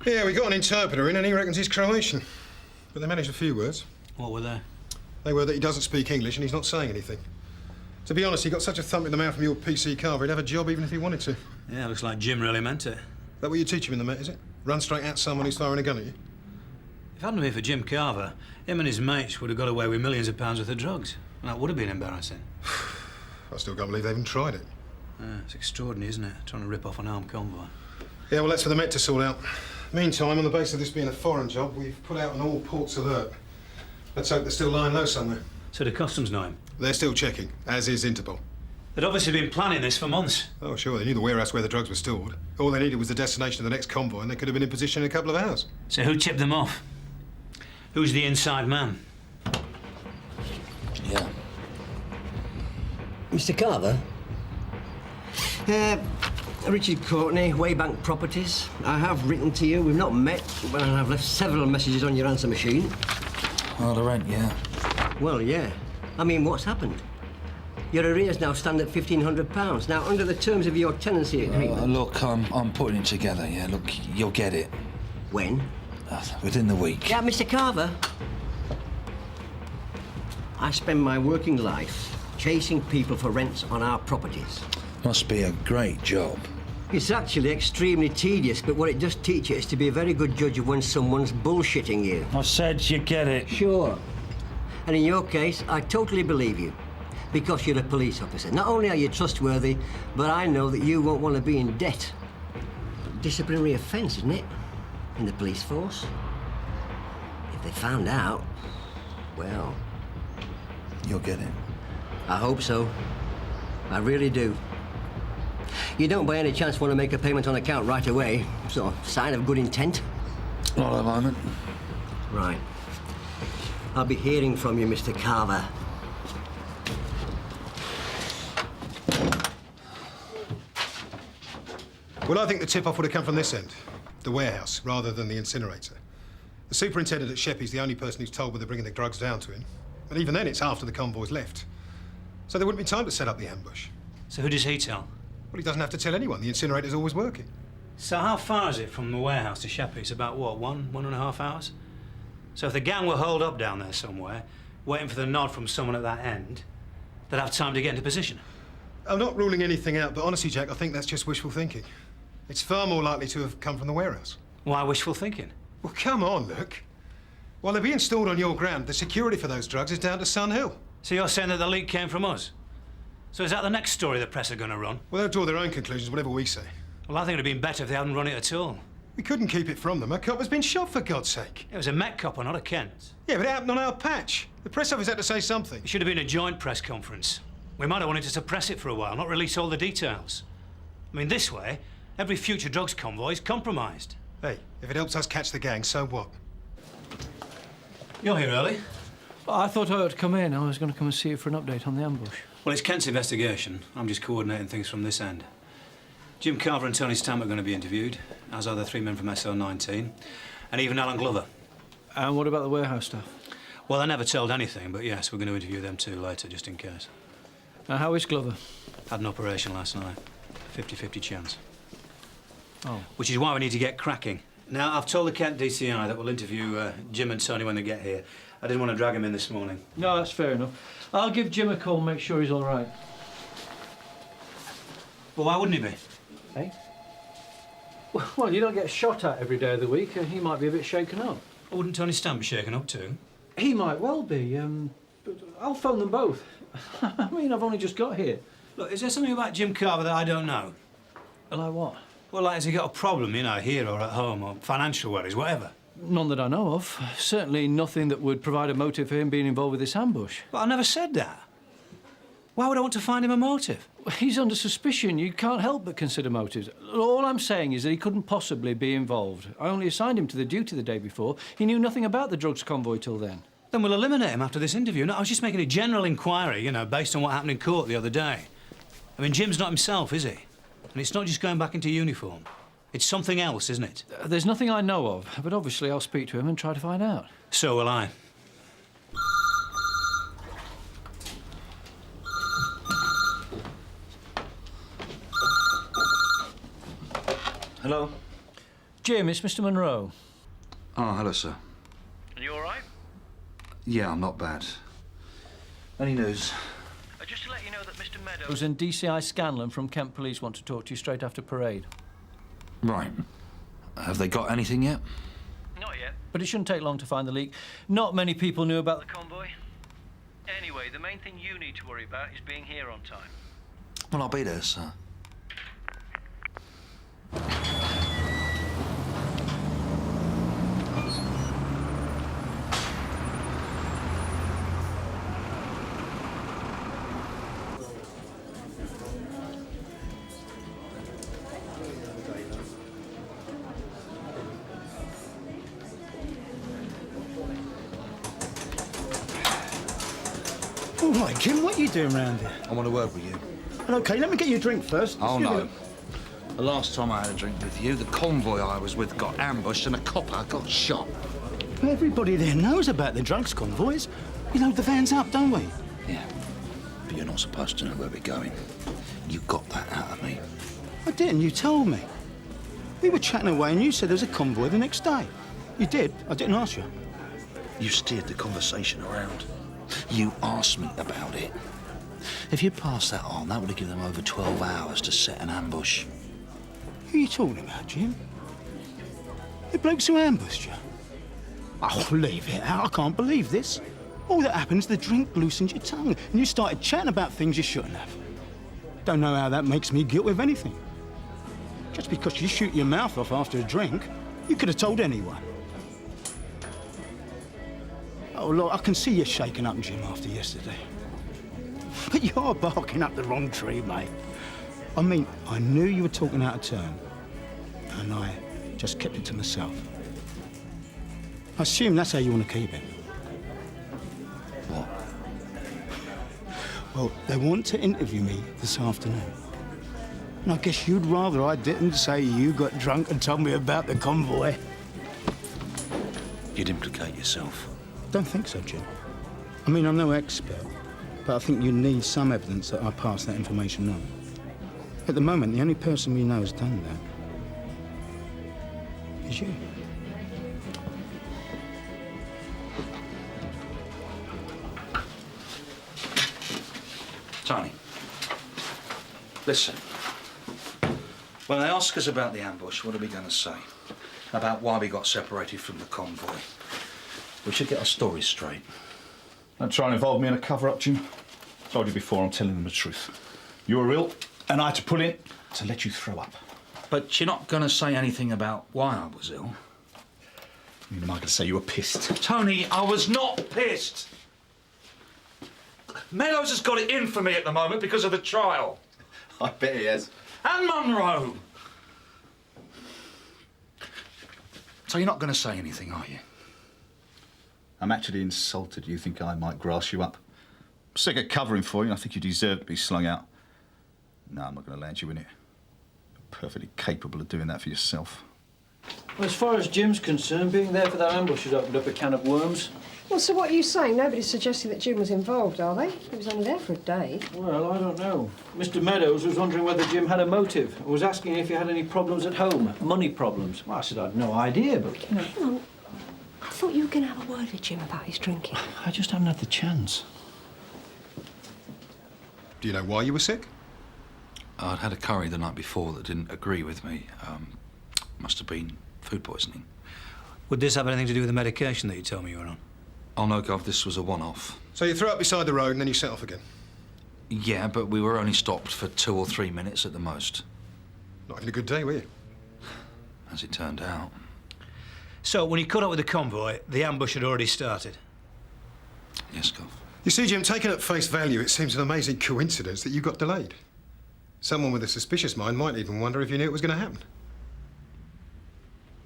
Yeah, we got an interpreter in and he reckons he's Croatian. But they managed a few words. What were they? They were that he doesn't speak English and he's not saying anything. To be honest, he got such a thump in the mouth from your PC Carver, he'd have a job even if he wanted to. Yeah, looks like Jim really meant it. That what you teach him in the Met, is it? Run straight at someone who's firing a gun at you? If it hadn't been for Jim Carver, him and his mates would have got away with millions of pounds worth of drugs. And that would have been embarrassing. I still can't believe they even tried it. It's extraordinary, isn't it? Trying to rip off an armed convoy. Yeah, well, that's for the Met to sort out. Meantime, on the basis of this being a foreign job, we've put out an all-ports alert. Let's hope they're still lying low somewhere. So the customs know him? They're still checking, as is Interpol. They'd obviously been planning this for months. Oh, sure, they knew the warehouse where the drugs were stored. All they needed was the destination of the next convoy, and they could have been in position in a couple of hours. So who tipped them off? Who's the inside man? Yeah. Mr. Carver? Richard Courtney, Waybank Properties. I have written to you. We've not met, but I've left several messages on your answer machine. Oh, the rent, yeah. Well, yeah. I mean, what's happened? Your arrears now stand at £1,500. Now, under the terms of your tenancy agreement... Look, I'm putting it together, yeah. Look, you'll get it. When? Within the week. Yeah, Mr. Carver. I spend my working life chasing people for rents on our properties. Must be a great job. It's actually extremely tedious, but what it does teach you is to be a very good judge of when someone's bullshitting you. I said you get it. Sure. And in your case, I totally believe you. Because you're a police officer. Not only are you trustworthy, but I know that you won't want to be in debt. Disciplinary offence, isn't it? In the police force. If they found out, well... You'll get it. I hope so. I really do. You don't by any chance want to make a payment on account right away? So, sign of good intent? Not at the moment. Right. I'll be hearing from you, Mr. Carver. Well, I think the tip-off would have come from this end, the warehouse, rather than the incinerator. The superintendent at Sheppey's the only person who's told where they're bringing the drugs down to him. And even then, it's after the convoy's left. So there wouldn't be time to set up the ambush. So who does he tell? Well, he doesn't have to tell anyone. The incinerator's always working. So how far is it from the warehouse to Sheppey's? About, what, 1.5 hours? So if the gang were holed up down there somewhere, waiting for the nod from someone at that end, they'd have time to get into position. I'm not ruling anything out, but honestly, Jack, I think that's just wishful thinking. It's far more likely to have come from the warehouse. Why wishful thinking? Well, come on, look. While they're being stored on your ground, the security for those drugs is down to Sun Hill. So you're saying that the leak came from us? So is that the next story the press are going to run? Well, they'll draw their own conclusions, whatever we say. Well, I think it would have been better if they hadn't run it at all. We couldn't keep it from them. A cop has been shot, for God's sake. It was a Met copper, not a Kent. Yeah, but it happened on our patch. The press office had to say something. It should have been a joint press conference. We might have wanted to suppress it for a while, not release all the details. I mean, this way, every future drugs convoy is compromised. Hey, if it helps us catch the gang, so what? You're here early. Well, I thought I ought to come in. I was going to come and see you for an update on the ambush. Well, it's Kent's investigation. I'm just coordinating things from this end. Jim Carver and Tony Stamp are going to be interviewed, as are the 3 men from SL19, and even Alan Glover. And what about the warehouse staff? Well, they never told anything, but yes, we're going to interview them too later, just in case. How is Glover? Had an operation last night. 50-50 chance. Oh. Which is why we need to get cracking. Now, I've told the Kent DCI that we'll interview Jim and Tony when they get here. I didn't want to drag them in this morning. No, that's fair enough. I'll give Jim a call and make sure he's all right. Well, why wouldn't he be? Hey? Well, you don't get shot at every day of the week. He might be a bit shaken up. Wouldn't Tony Stamp be shaken up too? He might well be. But I'll phone them both. I mean, I've only just got here. Look, is there something about Jim Carver that I don't know? Like what? Well, like, has he got a problem, you know, here or at home, or financial worries, whatever? None that I know of. Certainly nothing that would provide a motive for him being involved with this ambush. But I never said that. Why would I want to find him a motive? He's under suspicion. You can't help but consider motives. All I'm saying is that he couldn't possibly be involved. I only assigned him to the duty the day before. He knew nothing about the drugs convoy till then. Then we'll eliminate him after this interview. No, I was just making a general inquiry, you know, based on what happened in court the other day. I mean, Jim's not himself, is he? And it's not just going back into uniform. It's something else, isn't it? There's nothing I know of, but obviously I'll speak to him and try to find out. So will I. Hello? Jim, it's Mr. Monroe. Oh, hello, sir. Are you all right? Yeah, I'm not bad. Any news? Just to let you know that Mr. Meadows Meadows... and DCI Scanlon from Kent Police want to talk to you straight after parade. Right. Have they got anything yet? Not yet. But it shouldn't take long to find the leak. Not many people knew about The convoy? Anyway, the main thing you need to worry about is being here on time. Well, I'll be there, sir. All right, Jim, what are you doing round here? I want to work with you. OK, let me get you a drink first. Oh, Excuse no. me. The last time I had a drink with you, the convoy I was with got ambushed and a copper got shot. Everybody there knows about the drugs convoys. We load the vans up, don't we? Yeah, but you're not supposed to know where we're going. You got that out of me. I didn't, you told me. We were chatting away and you said there was a convoy the next day. You did, I didn't ask you. You steered the conversation around. You asked me about it. If you'd passed that on, that would have given them over 12 hours to set an ambush. Who are you talking about, Jim? The blokes who ambushed you? Oh, leave it out. I can't believe this. All that happened is the drink loosened your tongue and you started chatting about things you shouldn't have. Don't know how that makes me guilty of anything. Just because you shoot your mouth off after a drink, you could have told anyone. Oh, look, I can see you shaking up, Jim, after yesterday. But you're barking up the wrong tree, mate. I mean, I knew you were talking out of turn, and I just kept it to myself. I assume that's how you want to keep it. What? Well, they want to interview me this afternoon. And I guess you'd rather I didn't say you got drunk and told me about the convoy. You'd implicate yourself. Don't think so, Jim. I mean, I'm no expert, but I think you need some evidence that I passed that information on. At the moment, the only person we know has done that is you. Tony, listen. When they ask us about the ambush, what are we going to say? About why we got separated from the convoy? We should get our stories straight. Don't try and involve me in a cover-up, Jim. Told you before, I'm telling them the truth. You were ill, and I had to pull in to let you throw up. But you're not going to say anything about why I was ill? I mean, am I going to say you were pissed? Tony, I was not pissed. Meadows has got it in for me at the moment because of the trial. I bet he has. And Monroe. So you're not going to say anything, are you? I'm actually insulted you think I might grass you up. I'm sick of covering for you, and I think you deserve to be slung out. No, I'm not going to land you in it. You're perfectly capable of doing that for yourself. Well, as far as Jim's concerned, being there for that ambush has opened up a can of worms. Well, so what are you saying? Nobody's suggesting that Jim was involved, are they? He was only there for a day. Well, I don't know. Mr. Meadows was wondering whether Jim had a motive. He was asking if he had any problems at home, money problems. Well, I said I'd no idea, but, you know... Hang on. I thought you were going to have a word with Jim about his drinking. I just haven't had the chance. Do you know why you were sick? I'd had a curry the night before that didn't agree with me. Must have been food poisoning. Would this have anything to do with the medication that you told me you were on? Oh, no, Gov, this was a one-off. So you threw up beside the road and then you set off again? Yeah, but we were only stopped for 2 or 3 minutes at the most. Not having a good day, were you? As it turned out. So, when you caught up with the convoy, the ambush had already started? Yes, Gov. You see, Jim, taken at face value, it seems an amazing coincidence that you got delayed. Someone with a suspicious mind might even wonder if you knew it was going to happen.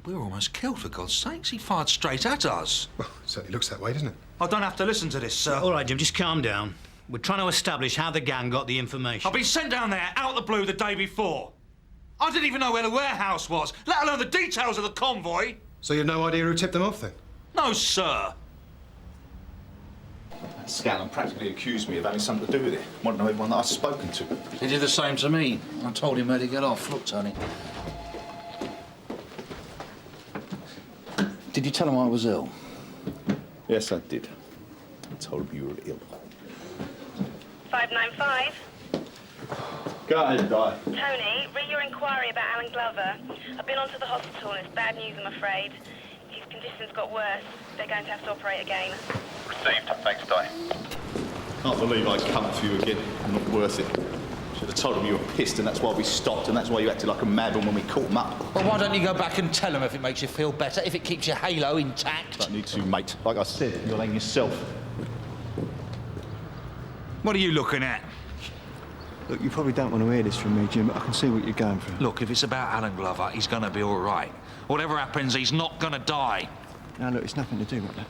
We were almost killed, for God's sakes. He fired straight at us. Well, it certainly looks that way, doesn't it? I don't have to listen to this, sir. All right, Jim, just calm down. We're trying to establish how the gang got the information. I've been sent down there out of the blue the day before. I didn't even know where the warehouse was, let alone the details of the convoy. So you had no idea who tipped them off, then? No, sir. Scanlon practically accused me of having something to do with it. Want to know everyone that I've spoken to. He did the same to me. I told him where to get off. Look, Tony. Did you tell him I was ill? Yes, I did. I told him you were ill. 595. Go ahead, Di. Tony, read your inquiry about Alan Glover. I've been on to the hospital and it's bad news, I'm afraid. His condition's got worse. They're going to have to operate again. Received. Thanks, Di. Can't believe I come for you again. I'm not worth it. Should have told him you were pissed, and that's why we stopped, and that's why you acted like a madman when we caught him up. Well, why don't you go back and tell him if it makes you feel better, if it keeps your halo intact? Don't need to, mate. Like I said, you're laying yourself. What are you looking at? Look, you probably don't want to hear this from me, Jim, but I can see what you're going through. Look, if it's about Alan Glover, he's going to be all right. Whatever happens, he's not going to die. Now, look, it's nothing to do with that.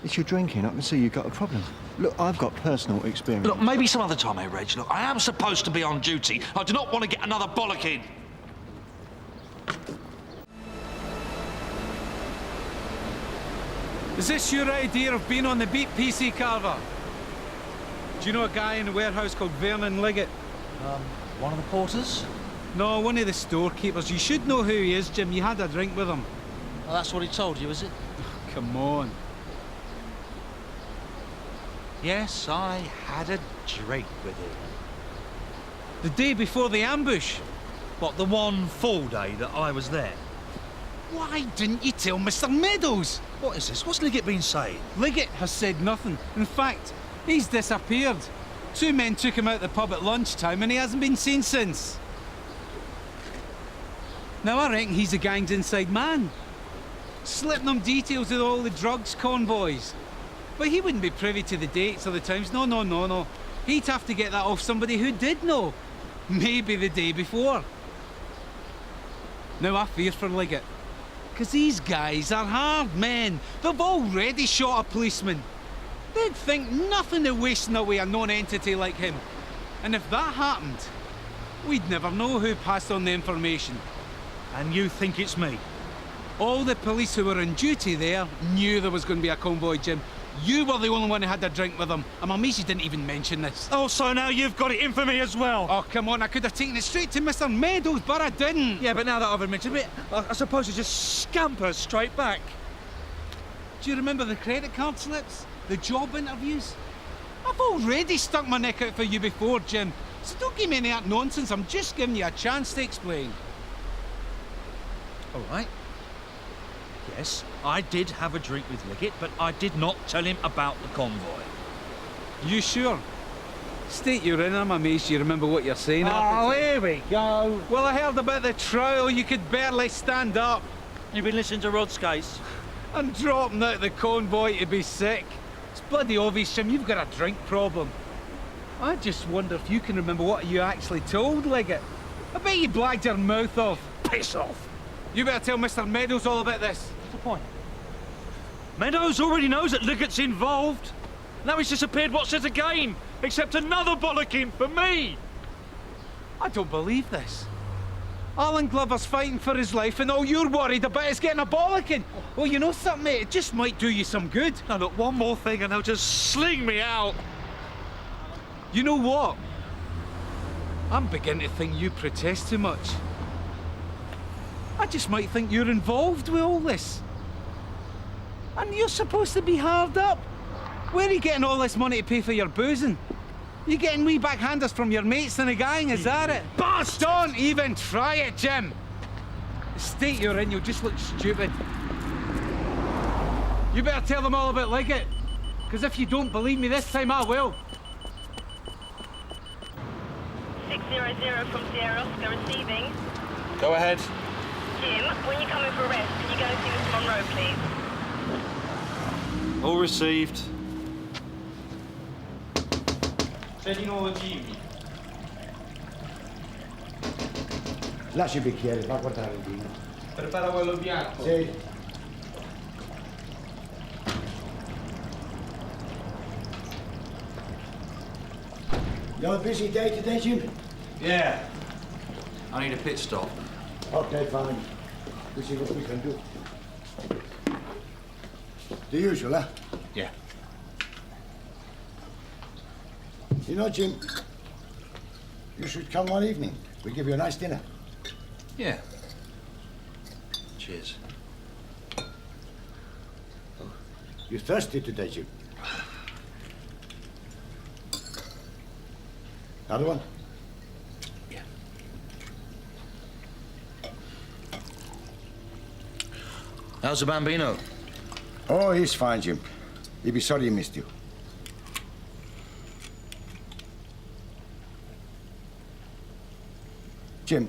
It's your drinking. I can see you've got a problem. Look, I've got personal experience. Look, maybe some other time, eh, Reg? Look, I am supposed to be on duty. I do not want to get another bollocking. Is this your idea of being on the beat, PC Carver? Do you know a guy in the warehouse called Vernon Liggett? One of the porters? No, one of the storekeepers. You should know who he is, Jim. You had a drink with him. Well, that's what he told you, is it? Come on. Yes, I had a drink with him. The day before the ambush. What, the one full day that I was there? Why didn't you tell Mr. Meadows? What is this? What's Liggett been saying? Liggett has said nothing. In fact, he's disappeared. 2 men took him out the pub at lunchtime and he hasn't been seen since. Now I reckon he's the gang's inside man. Slipping them details of all the drugs convoys. But he wouldn't be privy to the dates or the times. No. He'd have to get that off somebody who did know. Maybe the day before. Now I fear for Liggett. Because these guys are hard men. They've already shot a policeman. They'd think nothing of wasting away a known entity like him. And if that happened, we'd never know who passed on the information. And you think it's me? All the police who were on duty there knew there was going to be a convoy, Jim. You were the only one who had a drink with them. I'm amazed you didn't even mention this. Oh, so now you've got it in for me as well? Oh, come on, I could have taken it straight to Mr. Meadows, but I didn't. Yeah, but now that I've admitted it, I suppose you just scamper straight back. Do you remember the credit card slips? The job interviews? I've already stuck my neck out for you before, Jim. So don't give me any of that nonsense. I'm just giving you a chance to explain. All right. Yes, I did have a drink with Liggett, but I did not tell him about the convoy. You sure? State you're in. I'm amazed you remember what you're saying. Oh, here we go. Well, I heard about the trial. You could barely stand up. You've been listening to Rod's case? And dropping out the convoy to be sick. It's bloody obvious, Jim. You've got a drink problem. I just wonder if you can remember what you actually told Liggett. I bet you blagged your mouth off. Piss off. You better tell Mr. Meadows all about this. What's the point? Meadows already knows that Liggett's involved. Now he's disappeared. What's it again? Except another bollocking for me. I don't believe this. Alan Glover's fighting for his life and all you're worried about is getting a bollocking. Well, you know something, mate? It just might do you some good. Now, look, one more thing and they'll just sling me out. You know what? I'm beginning to think you protest too much. I just might think you're involved with all this. And you're supposed to be hard up. Where are you getting all this money to pay for your boozing? You getting wee backhanders from your mates in the gang, is that it? Bastard! Don't even try it, Jim! The state you're in, you'll just look stupid. You better tell them all about Liggett. Because if you don't believe me this time, I will. 600 from Sierra Oscar receiving. Go ahead. Jim, when you come in for a rest, can you go and see Mr. Monroe, please? All received. Lasci il bicchiere, fa portare il vino. Prepara quello bianco. Sì. You have a busy day today, Jim? Yeah. I need a pit stop. Okay, fine. We'll see what we can do. The usual, huh? Yeah. You know, Jim, you should come one evening. We'll give you a nice dinner. Yeah. Cheers. You thirsty today, Jim? Another one? Yeah. How's the Bambino? Oh, he's fine, Jim. He'll be sorry he missed you. Jim.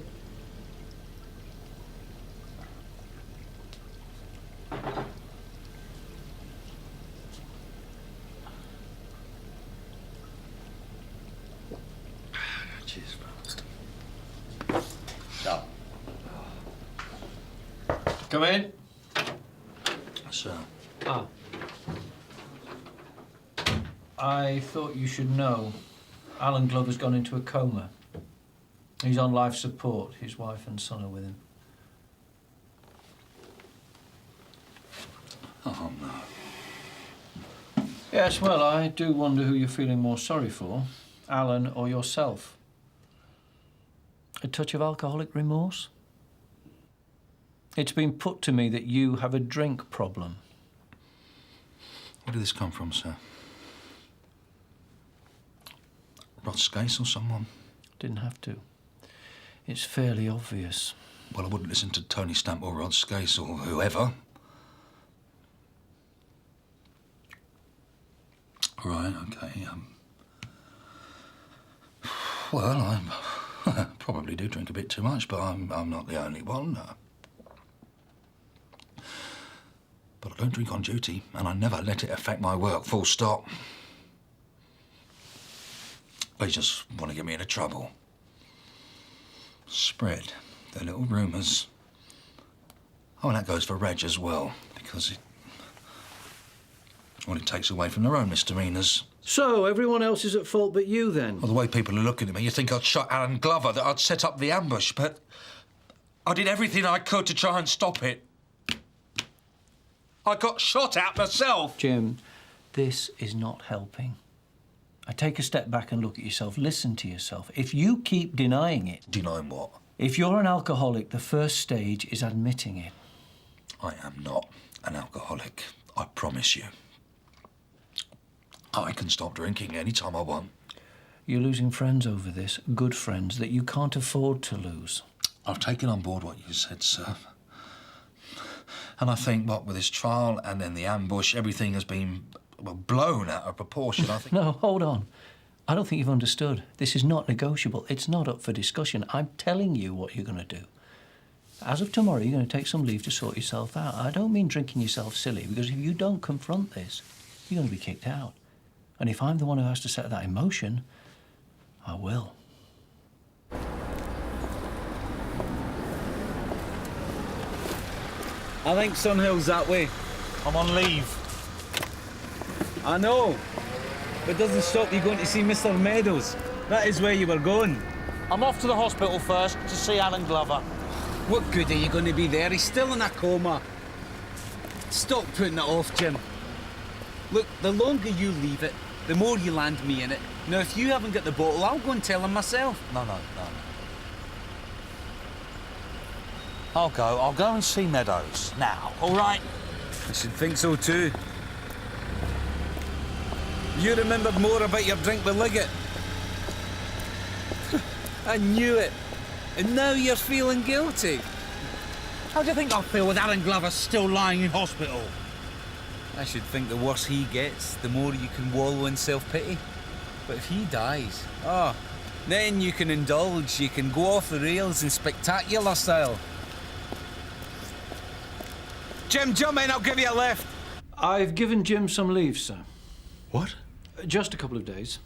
Cheers, bro. Ciao. Come in. Sir. Ah. I thought you should know. Alan Glover's gone into a coma. He's on life support. His wife and son are with him. Oh, no. Yes, well, I do wonder who you're feeling more sorry for, Alan or yourself. A touch of alcoholic remorse? It's been put to me that you have a drink problem. Where did this come from, sir? Rod Scase or someone? Didn't have to. It's fairly obvious. Well, I wouldn't listen to Tony Stamp or Rod Scase or whoever. Right, okay. Well, I probably do drink a bit too much, but I'm not the only one. But I don't drink on duty, and I never let it affect my work, full stop. They just want to get me into trouble. Spread their little rumours. Oh, and that goes for Reg as well, because it takes away from their own misdemeanours. So, everyone else is at fault but you, then? Well, the way people are looking at me, you think I'd shot Alan Glover, that I'd set up the ambush, but I did everything I could to try and stop it. I got shot at myself. Jim, this is not helping. I take a step back and look at yourself. Listen to yourself. If you keep denying it... Denying what? If you're an alcoholic, the first stage is admitting it. I am not an alcoholic, I promise you. I can stop drinking any time I want. You're losing friends over this, good friends that you can't afford to lose. I've taken on board what you said, sir. And I think, what, with this trial and then the ambush, everything has been blown out of proportion, I think. No, hold on. I don't think you've understood. This is not negotiable. It's not up for discussion. I'm telling you what you're going to do. As of tomorrow, you're going to take some leave to sort yourself out. I don't mean drinking yourself silly, because if you don't confront this, you're going to be kicked out. And if I'm the one who has to set that in motion, I will. I think Sunhill's that way. I'm on leave. I know, but it doesn't stop you going to see Mr. Meadows. That is where you were going. I'm off to the hospital first to see Alan Glover. What good are you going to be there? He's still in a coma. Stop putting it off, Jim. Look, the longer you leave it, the more you land me in it. Now, if you haven't got the bottle, I'll go and tell him myself. No. I'll go and see Meadows now, all right? I should think so too. You remembered more about your drink with Liggett. I knew it. And now you're feeling guilty. How do you think I'll feel with Alan Glover still lying in hospital? I should think the worse he gets, the more you can wallow in self-pity. But if he dies, then you can indulge, you can go off the rails in spectacular style. Jim, jump in, I'll give you a lift. I've given Jim some leave, sir. What? Just a couple of days.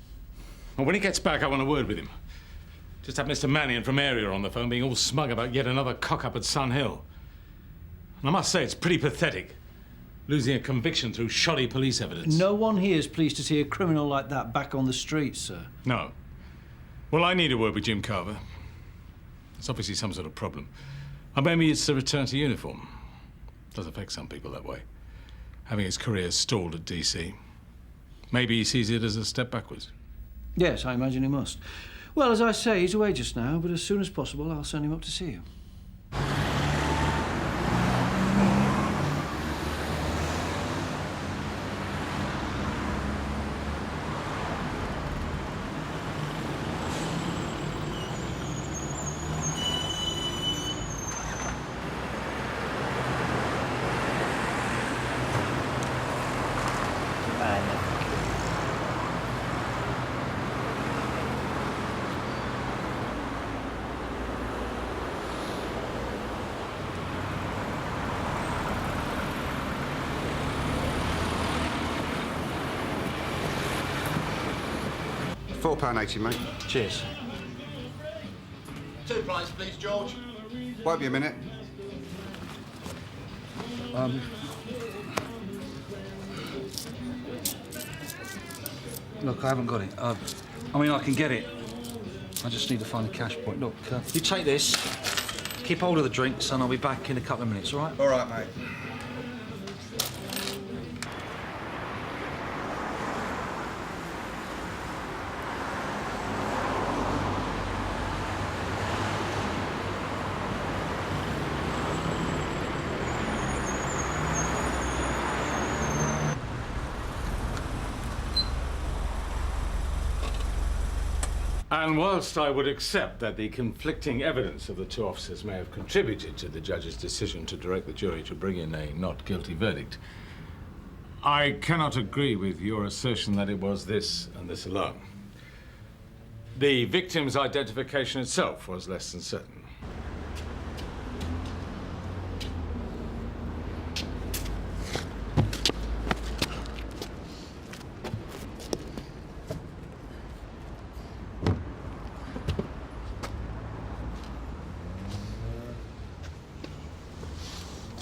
Well, when he gets back, I want a word with him. Just had Mr. Mannion from Area on the phone being all smug about yet another cock-up at Sun Hill. And I must say, it's pretty pathetic. Losing a conviction through shoddy police evidence. No one here is pleased to see a criminal like that back on the streets, sir. No. Well, I need a word with Jim Carver. It's obviously some sort of problem. Or maybe it's the return to uniform. Does affect some people that way. Having his career stalled at DC. Maybe he sees it as a step backwards. Yes, I imagine he must. Well, as I say, he's away just now, but as soon as possible, I'll send him up to see you. £4.80, mate. Cheers. 2 pints, please, George. Won't be a minute. Look, I haven't got it. I mean, I can get it. I just need to find a cash point. Look, you take this, keep hold of the drinks, and I'll be back in a couple of minutes, all right? All right, mate. And whilst I would accept that the conflicting evidence of the two officers may have contributed to the judge's decision to direct the jury to bring in a not guilty verdict, I cannot agree with your assertion that it was this and this alone. The victim's identification itself was less than certain.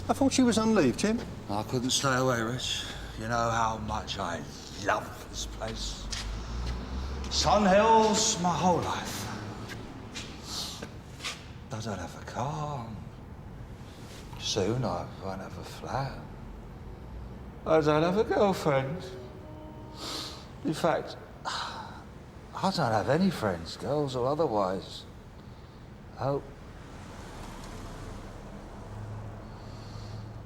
I thought you was on leave, Jim. I couldn't stay away, Rich. You know how much I love this place. Sun Hills, my whole life. I don't have a car. Soon I won't have a flat. I don't have a girlfriend. In fact, I don't have any friends, girls or otherwise. Oh.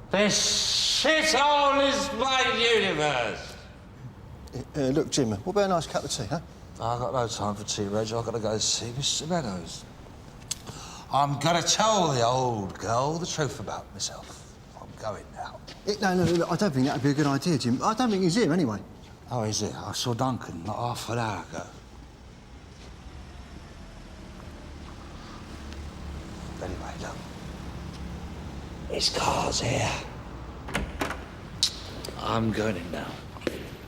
This shithole is my universe. Look, Jim, what about a nice cup of tea, huh? I've got no time for tea, Reg. I've got to go see Mr. Meadows. I'm going to tell the old girl the truth about myself. I'm going now. No, look, I don't think that'd be a good idea, Jim. I don't think he's here, anyway. Oh, is it? I saw Duncan not half an hour ago. Anyway, look. His car's here. I'm going in now.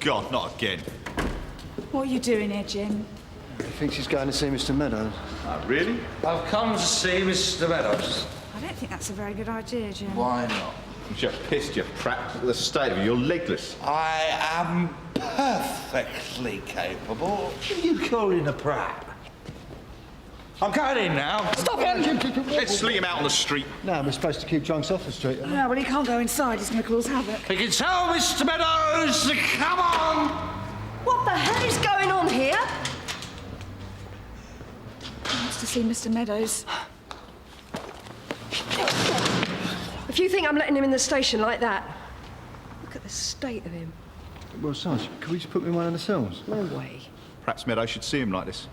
God, not again. What are you doing here, Jim? He thinks he's going to see Mr. Meadows. Oh, really? I've come to see Mr. Meadows. I don't think that's a very good idea, Jim. Why not? You're pissed, you prat. Look at the state of you. You're legless. I am perfectly capable. What are you calling a prat? I'm going in now. Stop it, Jim! Let's sling him out on the street. No, we're supposed to keep drunks off the street. No, well, he can't go inside. He's going to cause havoc. You can tell Mr. Meadows to come on! What the hell is going on here? He wants to see Mr. Meadows. If you think I'm letting him in the station like that, look at the state of him. Well, Sarge, can we just put him in one of the cells? No way. Perhaps Meadows should see him like this.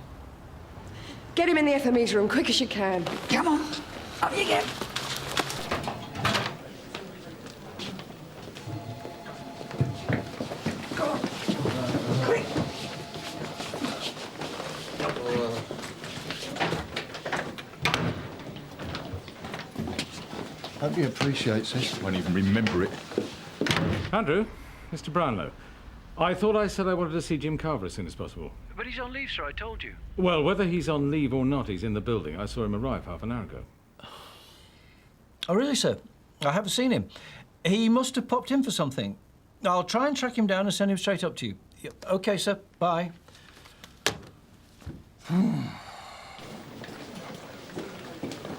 Get him in the FME's room, quick as you can. Come on, up you get. Go on, quick. Hope he appreciates this. Won't even remember it. Andrew, Mr. Brownlow, I thought I said I wanted to see Jim Carver as soon as possible. But he's on leave, sir, I told you. Well, whether he's on leave or not, he's in the building. I saw him arrive half an hour ago. Oh, really, sir? I haven't seen him. He must have popped in for something. I'll try and track him down and send him straight up to you. OK, sir. Bye.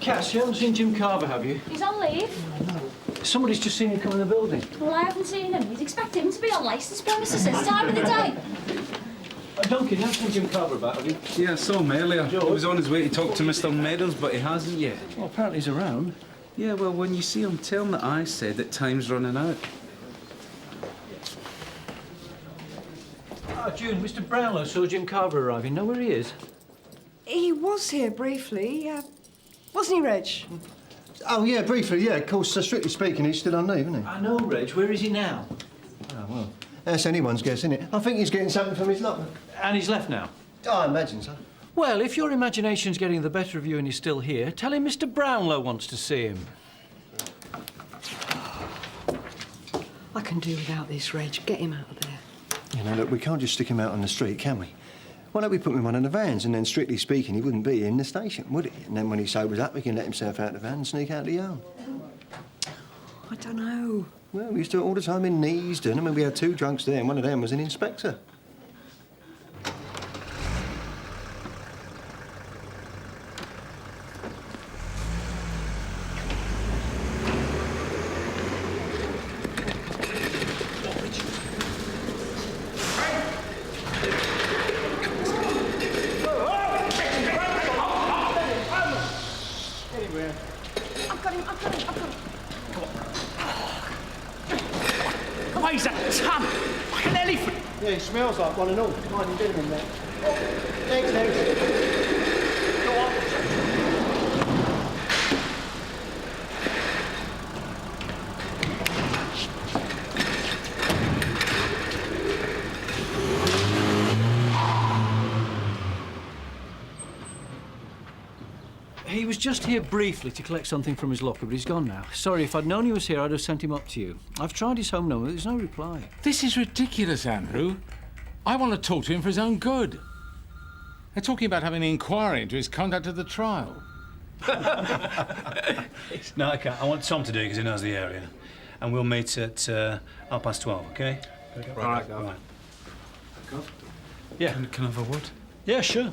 Cass, you haven't seen Jim Carver, have you? He's on leave. Somebody's just seen him come in the building. Well, I haven't seen him. You'd expect him to be on licence premises this time of the day. Duncan, you haven't seen Jim Carver about, have you? Yeah, I saw him earlier. He was on his way to talk to Mr. Meadows, but he hasn't yet. Well, apparently he's around. Yeah, well, when you see him, tell him that I said that time's running out. June, Mr. Brownlow saw Jim Carver arriving. Know where he is? He was here briefly, wasn't he, Reg? Oh, yeah, briefly, yeah. Of course, strictly speaking, he's still on leave, isn't he? I know, Reg. Where is he now? Oh, well, that's anyone's guess, isn't it? I think he's getting something from his locker. And he's left now? Oh, I imagine so. Well, if your imagination's getting the better of you and he's still here, tell him Mr. Brownlow wants to see him. I can do without this, Reg. Get him out of there. You know, look, we can't just stick him out on the street, can we? Why don't we put him in one of the vans, and then, strictly speaking, he wouldn't be in the station, would he? And then when he sobers up, he can let himself out of the van and sneak out the yard. I don't know. Well, we used to do it all the time in Neasden. I mean, we had 2 drunks there, and one of them was an inspector. Weighs a ton, like an elephant. Yeah, he smells like one and all. Mind you, gentlemen, there. Thanks. Go on. He was just here briefly to collect something from his locker, but he's gone now. Sorry, if I'd known he was here, I'd have sent him up to you. I've tried his home number, but there's no reply. This is ridiculous, Andrew. I want to talk to him for his own good. They're talking about having an inquiry into his conduct at the trial. No, I can't. I want Tom to do it because he knows the area. And we'll meet at 12:30, OK? Right. Yeah. Can I have a word? Yeah, sure.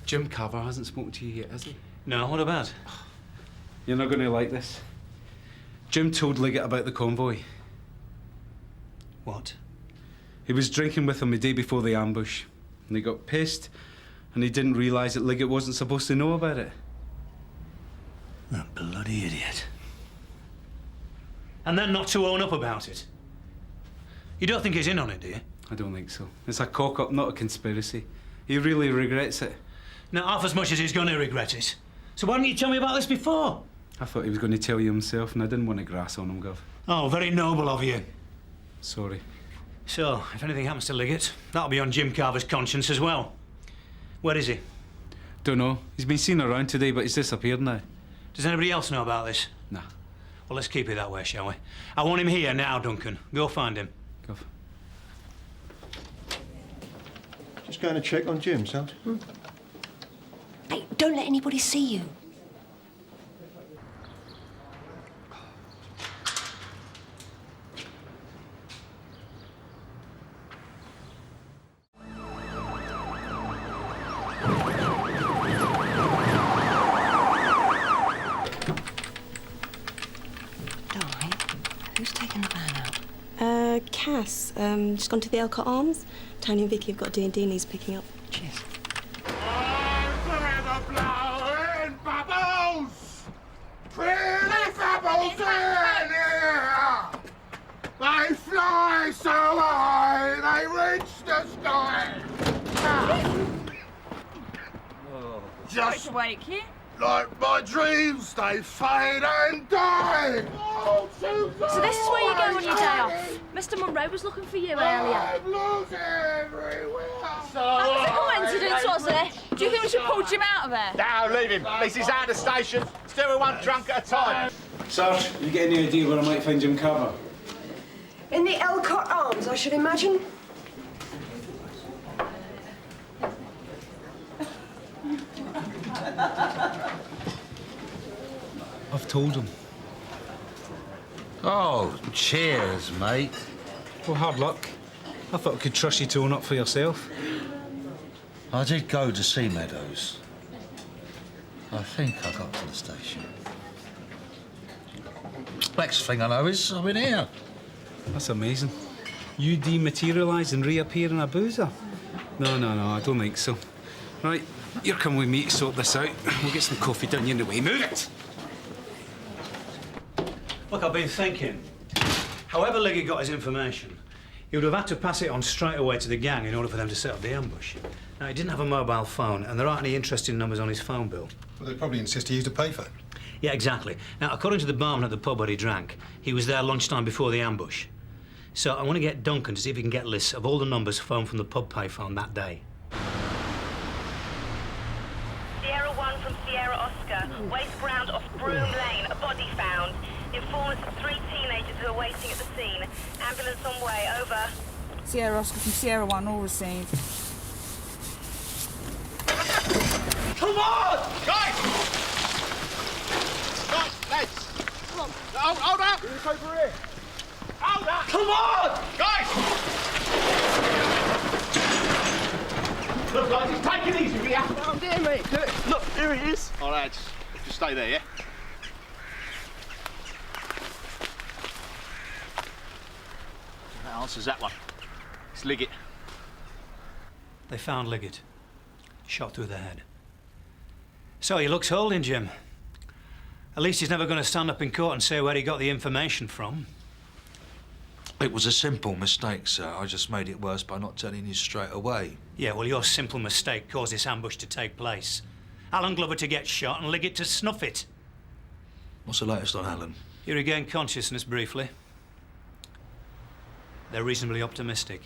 Jim Carver hasn't spoken to you yet, has he? No, what about? You're not going to like this. Jim told Liggett about the convoy. What? He was drinking with him the day before the ambush, and he got pissed, and he didn't realise that Liggett wasn't supposed to know about it. That bloody idiot. And then not to own up about it. You don't think he's in on it, do you? I don't think so. It's a cock-up, not a conspiracy. He really regrets it. Not half as much as he's going to regret it. So why didn't you tell me about this before? I thought he was going to tell you himself, and I didn't want to grass on him, Gov. Oh, very noble of you. Sorry. So, if anything happens to Liggett, that'll be on Jim Carver's conscience as well. Where is he? Don't know. He's been seen around today, but he's disappeared now. Does anybody else know about this? Nah. Well, let's keep it that way, shall we? I want him here now, Duncan. Go find him. Gov. Just going to check on Jim, Salt. Hey, don't let anybody see you. Who's taken the van out? Cass. Just gone to the Elcott Arms. Tony and Vicky have got D&D needs picking up. Cheers. Bubbles! Pretty bubbles in here! They fly so high, they reach the sky! Just to wake you. like my dreams, they fade and die! Oh, So this is where you go on your day off. Mr. Monroe was looking for you earlier. I'm losing everywhere! That was a coincidence, wasn't it? Do you think we should pull Jim out of there? Now, leave him. This is out of the station. Still one drunk at a time. Sarge, you get any idea where I might find Jim Carver? In the Elcott Arms, I should imagine. I've told him. Oh, cheers, mate. Well, hard luck. I thought I could trust you to own up for yourself. I did go to see Meadows. I think I got to the station. Next thing I know is I'm in here. That's amazing. You dematerialise and reappear in a boozer? No, I don't think so. Right, you're coming with me to sort this out. We'll get some coffee down your way. Move it! Look, I've been thinking. However Liggett got his information, he would have had to pass it on straight away to the gang in order for them to set up the ambush. Now, he didn't have a mobile phone, and there aren't any interesting numbers on his phone bill. Well, they'd probably insist he used a payphone. Yeah, exactly. Now, according to the barman at the pub where he drank, he was there lunchtime before the ambush. So I want to get Duncan to see if he can get lists of all the numbers phoned from the pub payphone that day. Sierra 1 from Sierra Oscar. Waste ground off Broom Lane. A body found. Informants of 3 teenagers Officers are waiting at the scene. Ambulance on way, over. Sierra Oscar from Sierra 1, all received. Come on! Guys! Guys, lads! Come on. Hold up! It's over here. Hold up! Come on! Guys! Look, guys, just take it easy, will ya? Oh, dear, mate. Look, here he is. All right, just stay there, yeah? That answers that one. It's Liggett. They found Liggett. Shot through the head. So he looks holding, Jim. At least he's never going to stand up in court and say where he got the information from. It was a simple mistake, sir. I just made it worse by not telling you straight away. Yeah, well, your simple mistake caused this ambush to take place. Alan Glover to get shot and Liggett to snuff it. What's the latest on Alan? He regained consciousness briefly. They're reasonably optimistic.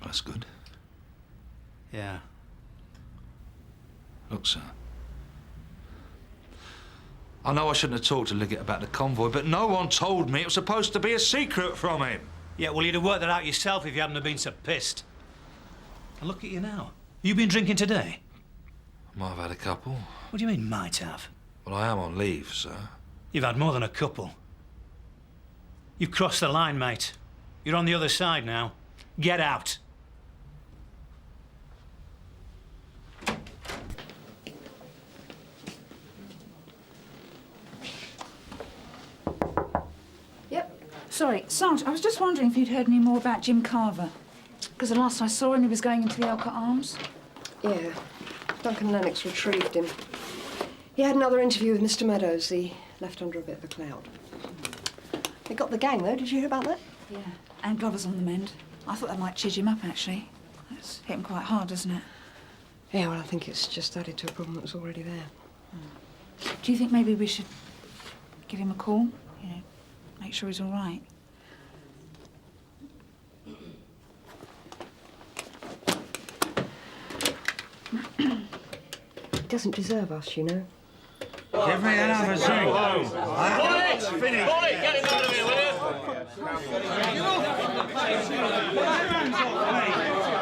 That's good. Yeah. Look, sir. I know I shouldn't have talked to Liggett about the convoy, but no one told me it was supposed to be a secret from him. Yeah, well, you'd have worked that out yourself if you hadn't have been so pissed. And look at you now. You been drinking today? Might have had a couple. What do you mean, might have? Well, I am on leave, sir. You've had more than a couple. You've crossed the line, mate. You're on the other side now. Get out. Sorry, Sarge, I was just wondering if you'd heard any more about Jim Carver. Because the last I saw him, he was going into the Elcott Arms. Yeah. Duncan Lennox retrieved him. He had another interview with Mr. Meadows. He left under a bit of a cloud. They got the gang, though. Did you hear about that? Yeah. And Glover's on the mend. I thought that might chidge him up, actually. That's hit him quite hard, doesn't it? Yeah, well, I think it's just added to a problem that was already there. Do you think maybe we should give him a call? You know, make sure he's all right. He doesn't deserve us, you know. Give me another drink. It's finished. Boy, get him out of here, will you?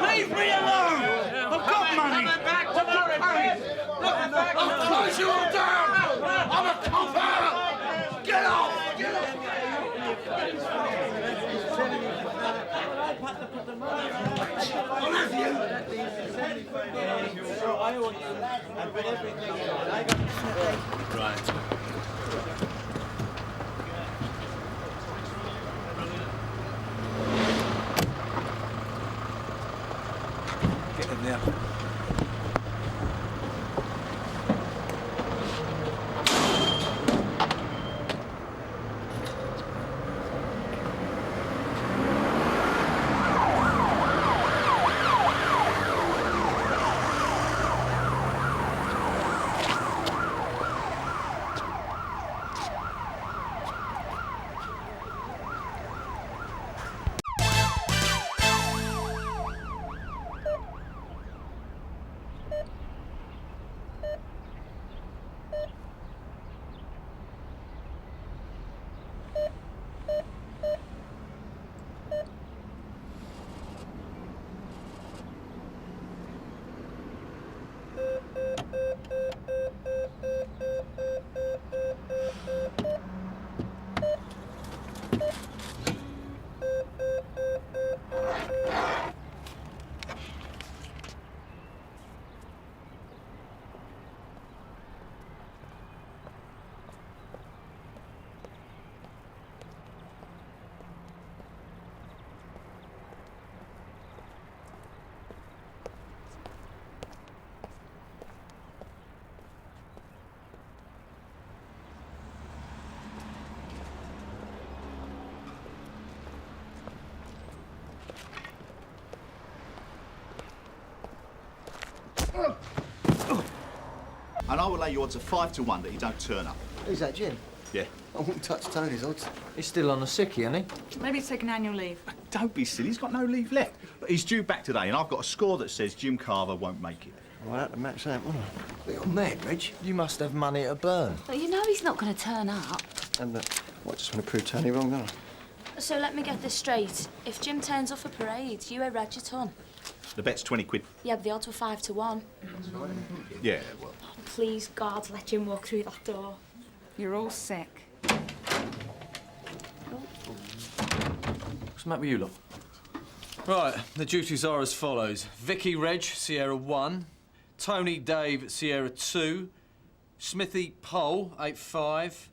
Leave me alone! I've got money! I'll close you all down! I'm a copper! Get off! Get off! I'll have you! Right. Get in there. And I will lay you odds of 5 to 1 that he don't turn up. Who's that, Jim? Yeah. I wouldn't touch Tony's odds. He's still on a sickie, isn't he? Maybe he's taken annual leave. Don't be silly, he's got no leave left. But he's due back today, and I've got a score that says Jim Carver won't make it. Well, I had to match that, wouldn't I? You're mad, Reg. You must have money to burn. Well, you know he's not going to turn up. And I just want to prove Tony wrong, don't I? So let me get this straight. If Jim turns off a parade, you owe Reg a ton. The bet's 20 quid. Yeah, but the odds were 5 to 1. Yeah, well... Please, God, let Jim walk through that door. You're all sick. What's the matter with you lot? Right, the duties are as follows. Vicky Reg, Sierra 1. Tony Dave, Sierra 2. Smithy Pole, 8-5.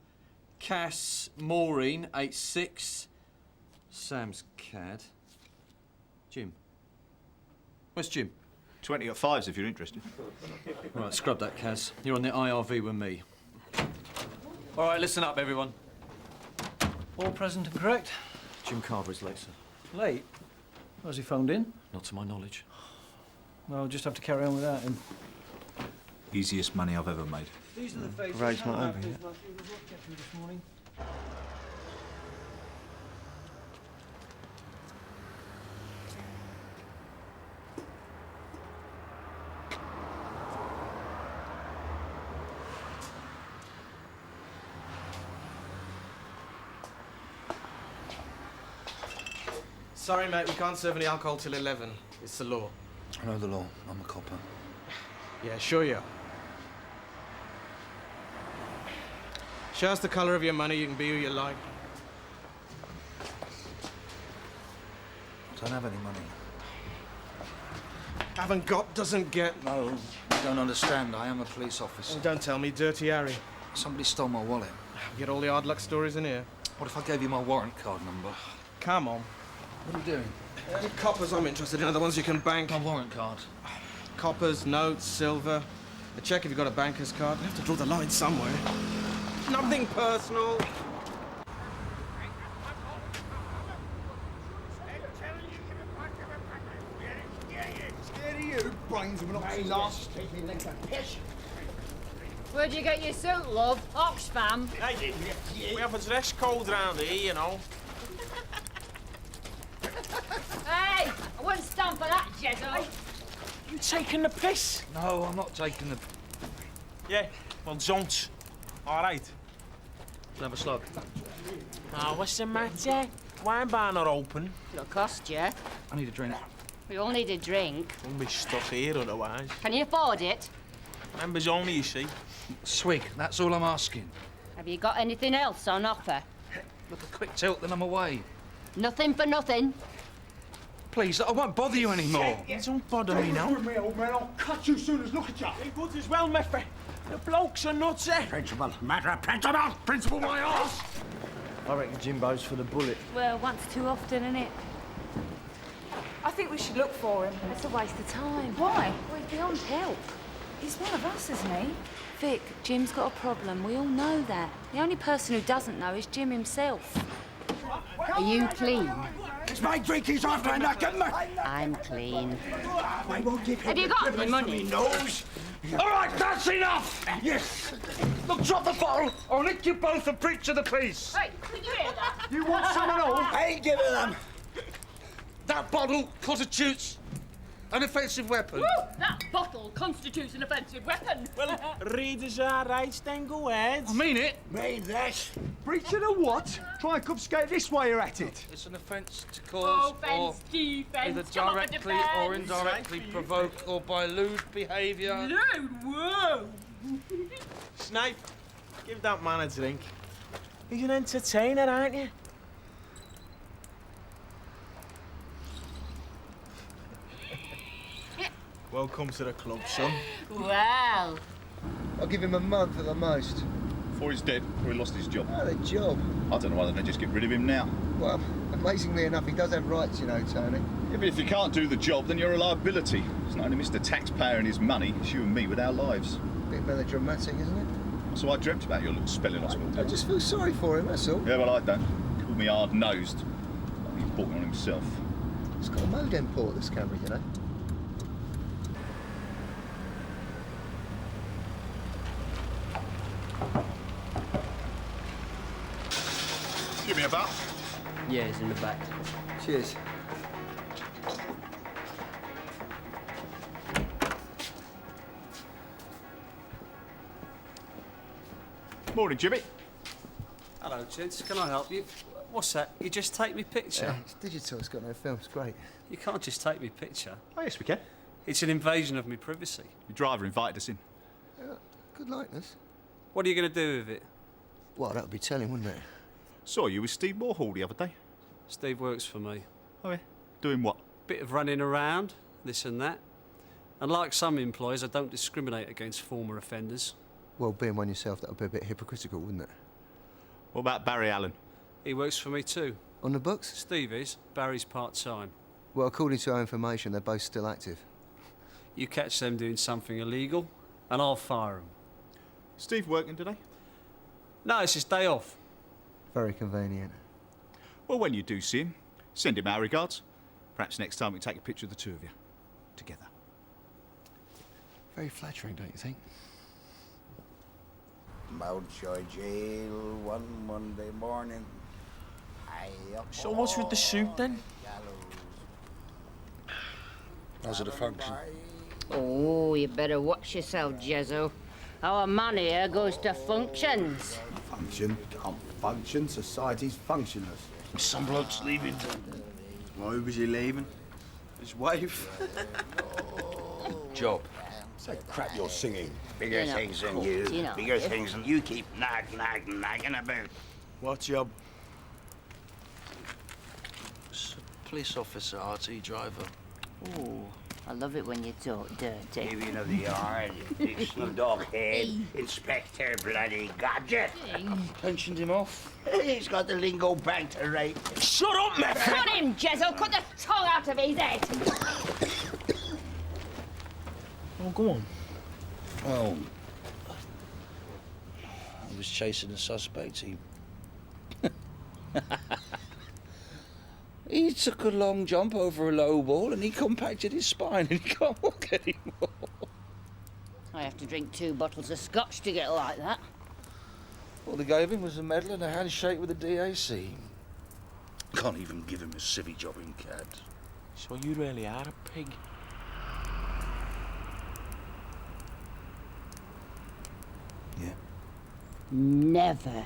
Cass Maureen, 8-6. Sam's Cad. Jim. Where's Jim? 20 at 5s if you're interested. Right, scrub that, Kaz. You're on the IRV with me. All right, listen up, everyone. All present and correct? Jim Carver is late, sir. Late? Was he phoned in? Not to my knowledge. Well, we'll just have to carry on without him. Easiest money I've ever made. These are the faces. Raid's not over yet. This morning. Sorry, mate, we can't serve any alcohol till 11. It's the law. I know the law. I'm a copper. Yeah, sure you are. Show us the colour of your money, you can be who you like. I don't have any money. Haven't got, doesn't get. No, you don't understand. I am a police officer. Oh, don't tell me, Dirty Harry. Somebody stole my wallet. We get all the hard luck stories in here. What if I gave you my warrant card number? Come on. What are you doing? The coppers I'm interested in are the ones you can bank. My warrant card. Coppers, notes, silver. A check if you've got a banker's card. You have to draw the line somewhere. Nothing personal. Scared of you, brains of an oxy last keeping legs like pish. Where'd you get your suit, love? Oxfam? We have a dress code round here, you know. Hey! I wouldn't stand for that, Jezzo. You taking the piss? No, I'm not taking the... Yeah, well, don't. All right. Have a slug. Oh, what's the matter? Wine bar not open. It'll cost you. I need a drink. We all need a drink. Won't be stuck here otherwise. Can you afford it? Members only, you see. Swig, that's all I'm asking. Have you got anything else on offer? Look, a quick tilt, then I'm away. Nothing for nothing. Please, I won't bother you anymore. Don't bother me now. Me, old man, I'll cut you soon as look at you. It good as well, Meffy. The blokes are nuts, eh? Principal, matter of principal. Principal, my arse. I reckon Jimbo's for the bullet. Well, once too often, innit? I think we should look for him. It's a waste of time. Why? Well, he's beyond help. He's one of us, isn't he? Vic, Jim's got a problem. We all know that. The only person who doesn't know is Jim himself. Are you clean? It's my drink he's after, and I get me. I'm clean. I won't give him Have you got any money? Nose. All right, that's enough. Yes. Look, drop the bottle, or I'll nick you both and preach to the peace. Hey, did you hear that? You want some and all? I ain't giving them. That bottle constitutes an offensive weapon. Woo! That bottle constitutes an offensive weapon. Well, readers are right, then go ahead. I mean it. Mean that. Breaching a what? Try and confiscate this while you're at it. It's an offence to cause Offence, defence, either come on, directly or defence. indirectly provoke or by lewd behaviour. Lewd, whoa! Snipe, give that man a drink. He's an entertainer, aren't you? Welcome to the club, son. Well. I'll give him a month at the most. Before he's dead, or he lost his job. Not a job. I don't know why they don't just get rid of him now. Well, amazingly enough, he does have rights, you know, Tony. Yeah, but if you can't do the job, then you're a liability. It's not only Mr. Taxpayer and his money, it's you and me with our lives. Bit melodramatic, isn't it? So I dreamt about your little spelling hospital. I just feel sorry for him, that's all. Yeah, well, I don't. He called me hard-nosed. Like he bought it on himself. He's got a modem port, this camera, you know. Give me a butt. Yeah, he's in the back. Cheers. Morning, Jimmy. Hello, gents. Can I help you? What's that? You just take me picture? Yeah, it's digital. It's got no film. It's great. You can't just take me picture. Oh, yes, we can. It's an invasion of me privacy. Your driver invited us in. Good likeness. What are you going to do with it? Well, that would be telling, wouldn't it? Saw you with Steve Warhol the other day. Steve works for me. Oh, yeah? Doing what? Bit of running around, this and that. And like some employers, I don't discriminate against former offenders. Well, being one yourself, that would be a bit hypocritical, wouldn't it? What about Barry Allen? He works for me too. On the books? Steve is. Barry's part-time. Well, according to our information, they're both still active. You catch them doing something illegal, and I'll fire them. Steve working today? No, it's his day off. Very convenient. Well, when you do see him, send him our regards. Perhaps next time we can take a picture of the two of you. Together. Very flattering, don't you think? Mountjoy Jail one Monday morning. So what's with the suit then? How's it a function? Oh, you better watch yourself, Jezzo. Our man here goes to functions. Function? Can't function. Society's functionless. Some bloke's leaving. Well, who was he leaving? His wife. Job. It's like crap you're singing. Bigger You know, things than cool, you. you know. Bigger things than you keep nagging about. What job? Police officer, RT driver. Oh, I love it when you talk dirty. Avian of the yard, big snub dog head, Inspector bloody Gadget. Pensioned him off. He's got the lingo back to right. Shut up, man! Cut him, Jezzo! Cut the tongue out of his head! Oh, go on. Oh. I was chasing a suspect. He took a long jump over a low wall and he compacted his spine and he can't walk anymore. I have to drink 2 bottles of scotch to get like that. All they gave him was a medal and a handshake with the DAC. Can't even give him a civvy job in CAD. So you really are a pig? Yeah. Never.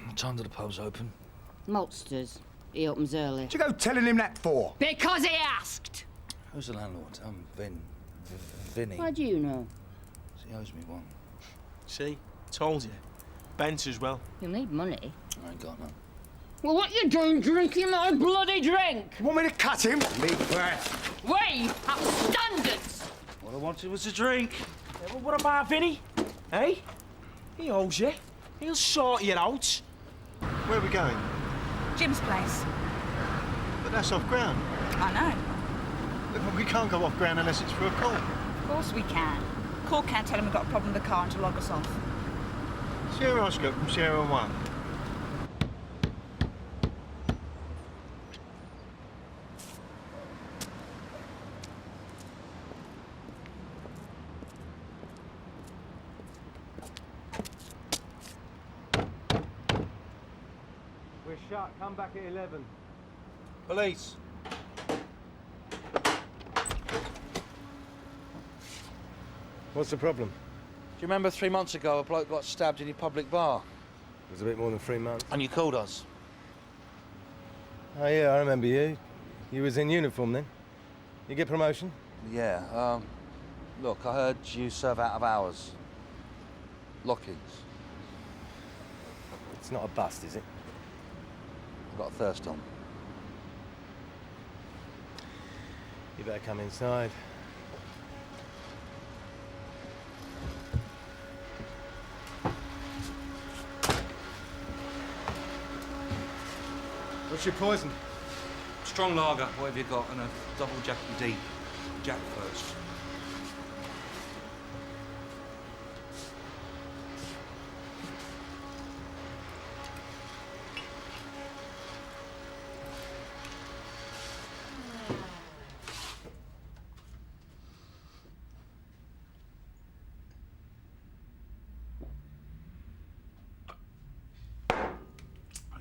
What time do the pubs open? Maltsters. He opens early. What you go telling him that for? Because he asked! Who's the landlord? Vinny. How do you know? He owes me one. See? Told you. Bent as well. You'll need money. I ain't got none. Well, what you doing drinking my bloody drink? You want me to cut him? Big breath. We have standards! What I wanted was a drink. Yeah, well, what about Vinny? Eh? He owes you. He'll sort you out. Where are we going? Jim's place. But that's off ground. I know. Look, we can't go off ground unless it's for a call. Of course we can. Call can't tell him we've got a problem with the car and to log us off. Sierra Oscar from Sierra 1. We're shut. Come back at 11. Police. What's the problem? Do you remember 3 months ago a bloke got stabbed in a public bar? It was a bit more than 3 months. And you called us? Oh, yeah, I remember you. You was in uniform then. You get promotion? Yeah, look, I heard you serve out of hours. Lock-ins. It's not a bust, is it? I've got a thirst on. You better come inside. What's your poison? Strong lager, what have you got? And a double Jackie D. Jack first.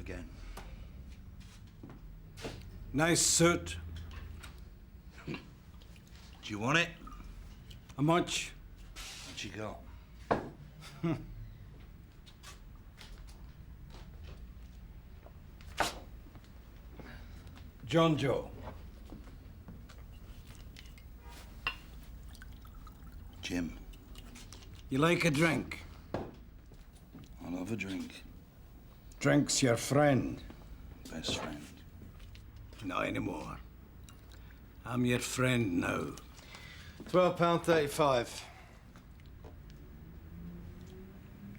Again. Nice suit. Do you want it? How much? What you got? John Joe. Jim. You like a drink? I love a drink. Drink's your friend. Best friend. Not anymore. I'm your friend now. £12.35.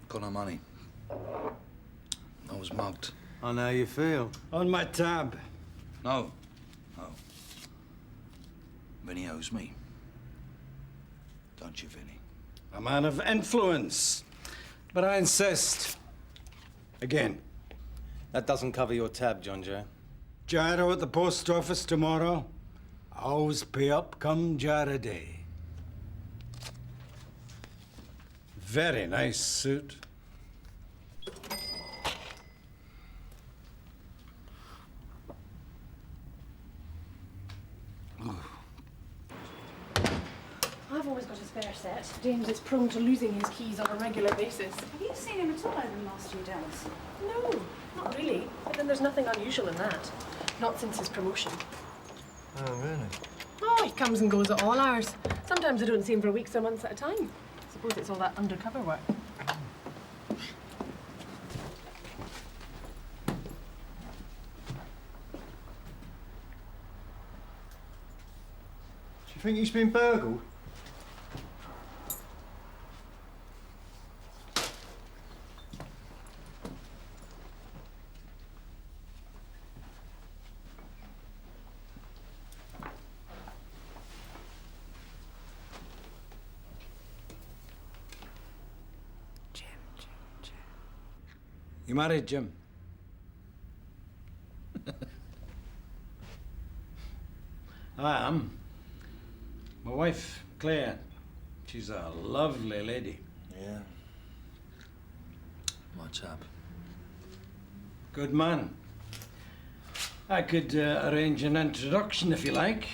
Got no money. I was mugged. I know how you feel. On my tab. No. No. Vinny owes me. Don't you, Vinny? A man of influence. But I insist. Again. That doesn't cover your tab, John Joe. Gyro at the post office tomorrow. Always pay up come Gyro Day. Very nice suit. I've always got a spare set. James is prone to losing his keys on a regular basis. Have you seen him at all over the last few days? No, not really. But then there's nothing unusual in that. Not since his promotion. Oh, really? Oh, he comes and goes at all hours. Sometimes I don't see him for weeks or months at a time. I suppose it's all that undercover work. Do you think he's been burgled? You married, Jim? I am. My wife, Claire. She's a lovely lady. Yeah. My chap. Good man. I could arrange an introduction if you like.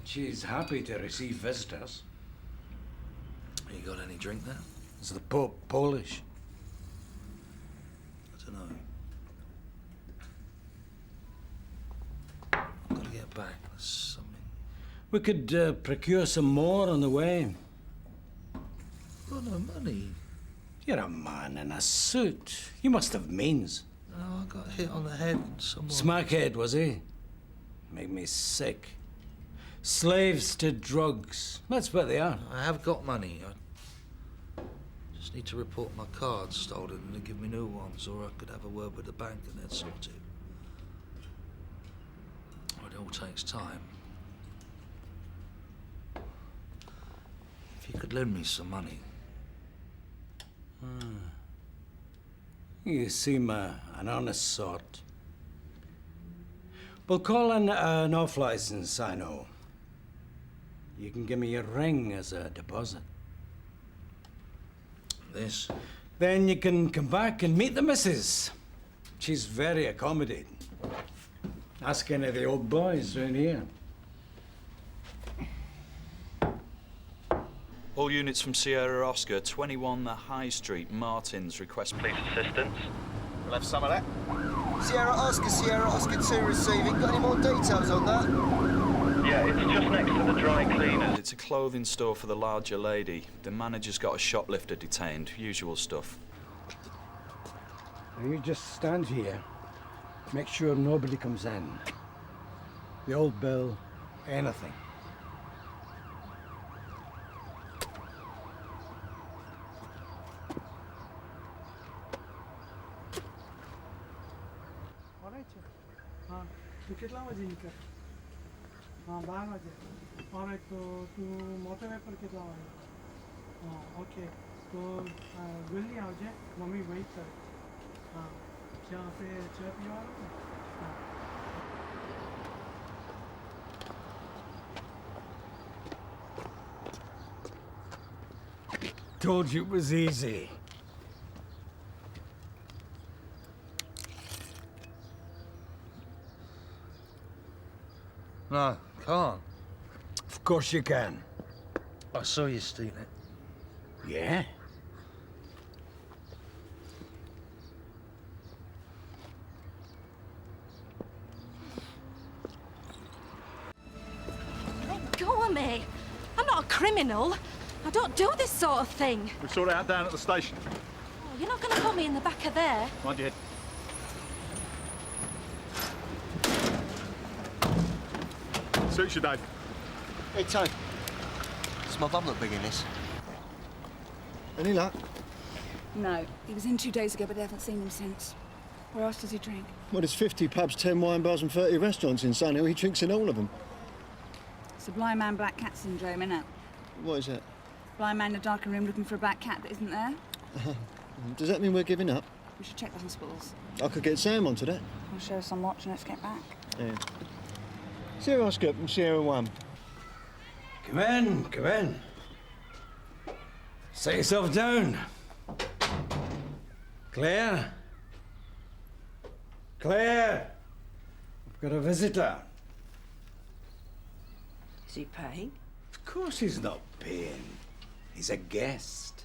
She's happy to receive visitors. You got any drink there? Is the Pope Polish? I don't know. I've got to get back. There's something. We could procure some more on the way. Got no money. You're a man in a suit. You must have means. No, I got hit on the head. Someone. Smackhead, was he? Made me sick. Slaves to drugs. That's what they are. I have got money. I just need to report my cards stolen and they give me new ones, or I could have a word with the bank and they'd sort it. Well, it all takes time. If you could lend me some money. You seem an honest sort. Well, Colin, an off-licence, I know. You can give me your ring as a deposit. This? Then you can come back and meet the missus. She's very accommodating. Ask any of the old boys round here. All units from Sierra Oscar, 21 High Street, Martins, request police assistance. We'll have some of that. Sierra Oscar 2 receiving. Got any more details on that? Yeah, it's just next to the dry cleaners. It's a clothing store for the larger lady. The manager's got a shoplifter detained, usual stuff. Now you just stand here. Make sure nobody comes in. The old bill, anything. तू कितना बजे निकल हाँ 12 बजे और तो तू motorway पर कितना बजे हाँ ओके तो जल्दी आओ जे मम्मी वेट कर हाँ क्या पे चाय पीवा हाँ Told you it was easy. No, can't. Of course you can. I saw you steal it. Yeah? criminal. I don't do this sort of thing. We sort it out down at the station. Oh, you're not going to put me in the back of there. Mind your head. Suits you, Dave. Hey, Tony. Does my bum look big in this? Any luck? No. He was in 2 days ago, but I haven't seen him since. Where else does he drink? Well, there's 50 pubs, 10 wine bars and 30 restaurants in Sunhill. He drinks in all of them. It's a blind man, black cat syndrome, innit? What is that? Blind man in a darkened room looking for a black cat that isn't there. Does that mean we're giving up? We should check the hospitals. I could get Sam onto that. I'll show us on watch and let's get back. Yeah. Sierra Skip and Sierra 1. Come in, come in. Sit yourself down. Claire? Claire! We've got a visitor. Is he paying? Of course he's not paying. He's a guest.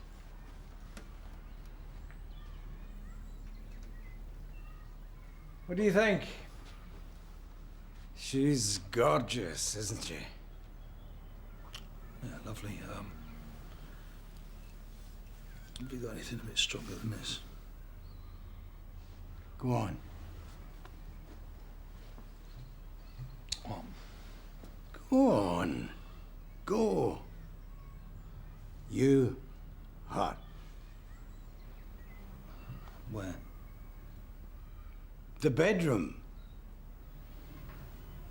What do you think? She's gorgeous, isn't she? Yeah, lovely. Have you got anything a bit stronger than this? Go on. Go on. Go. You hot. Where? The bedroom.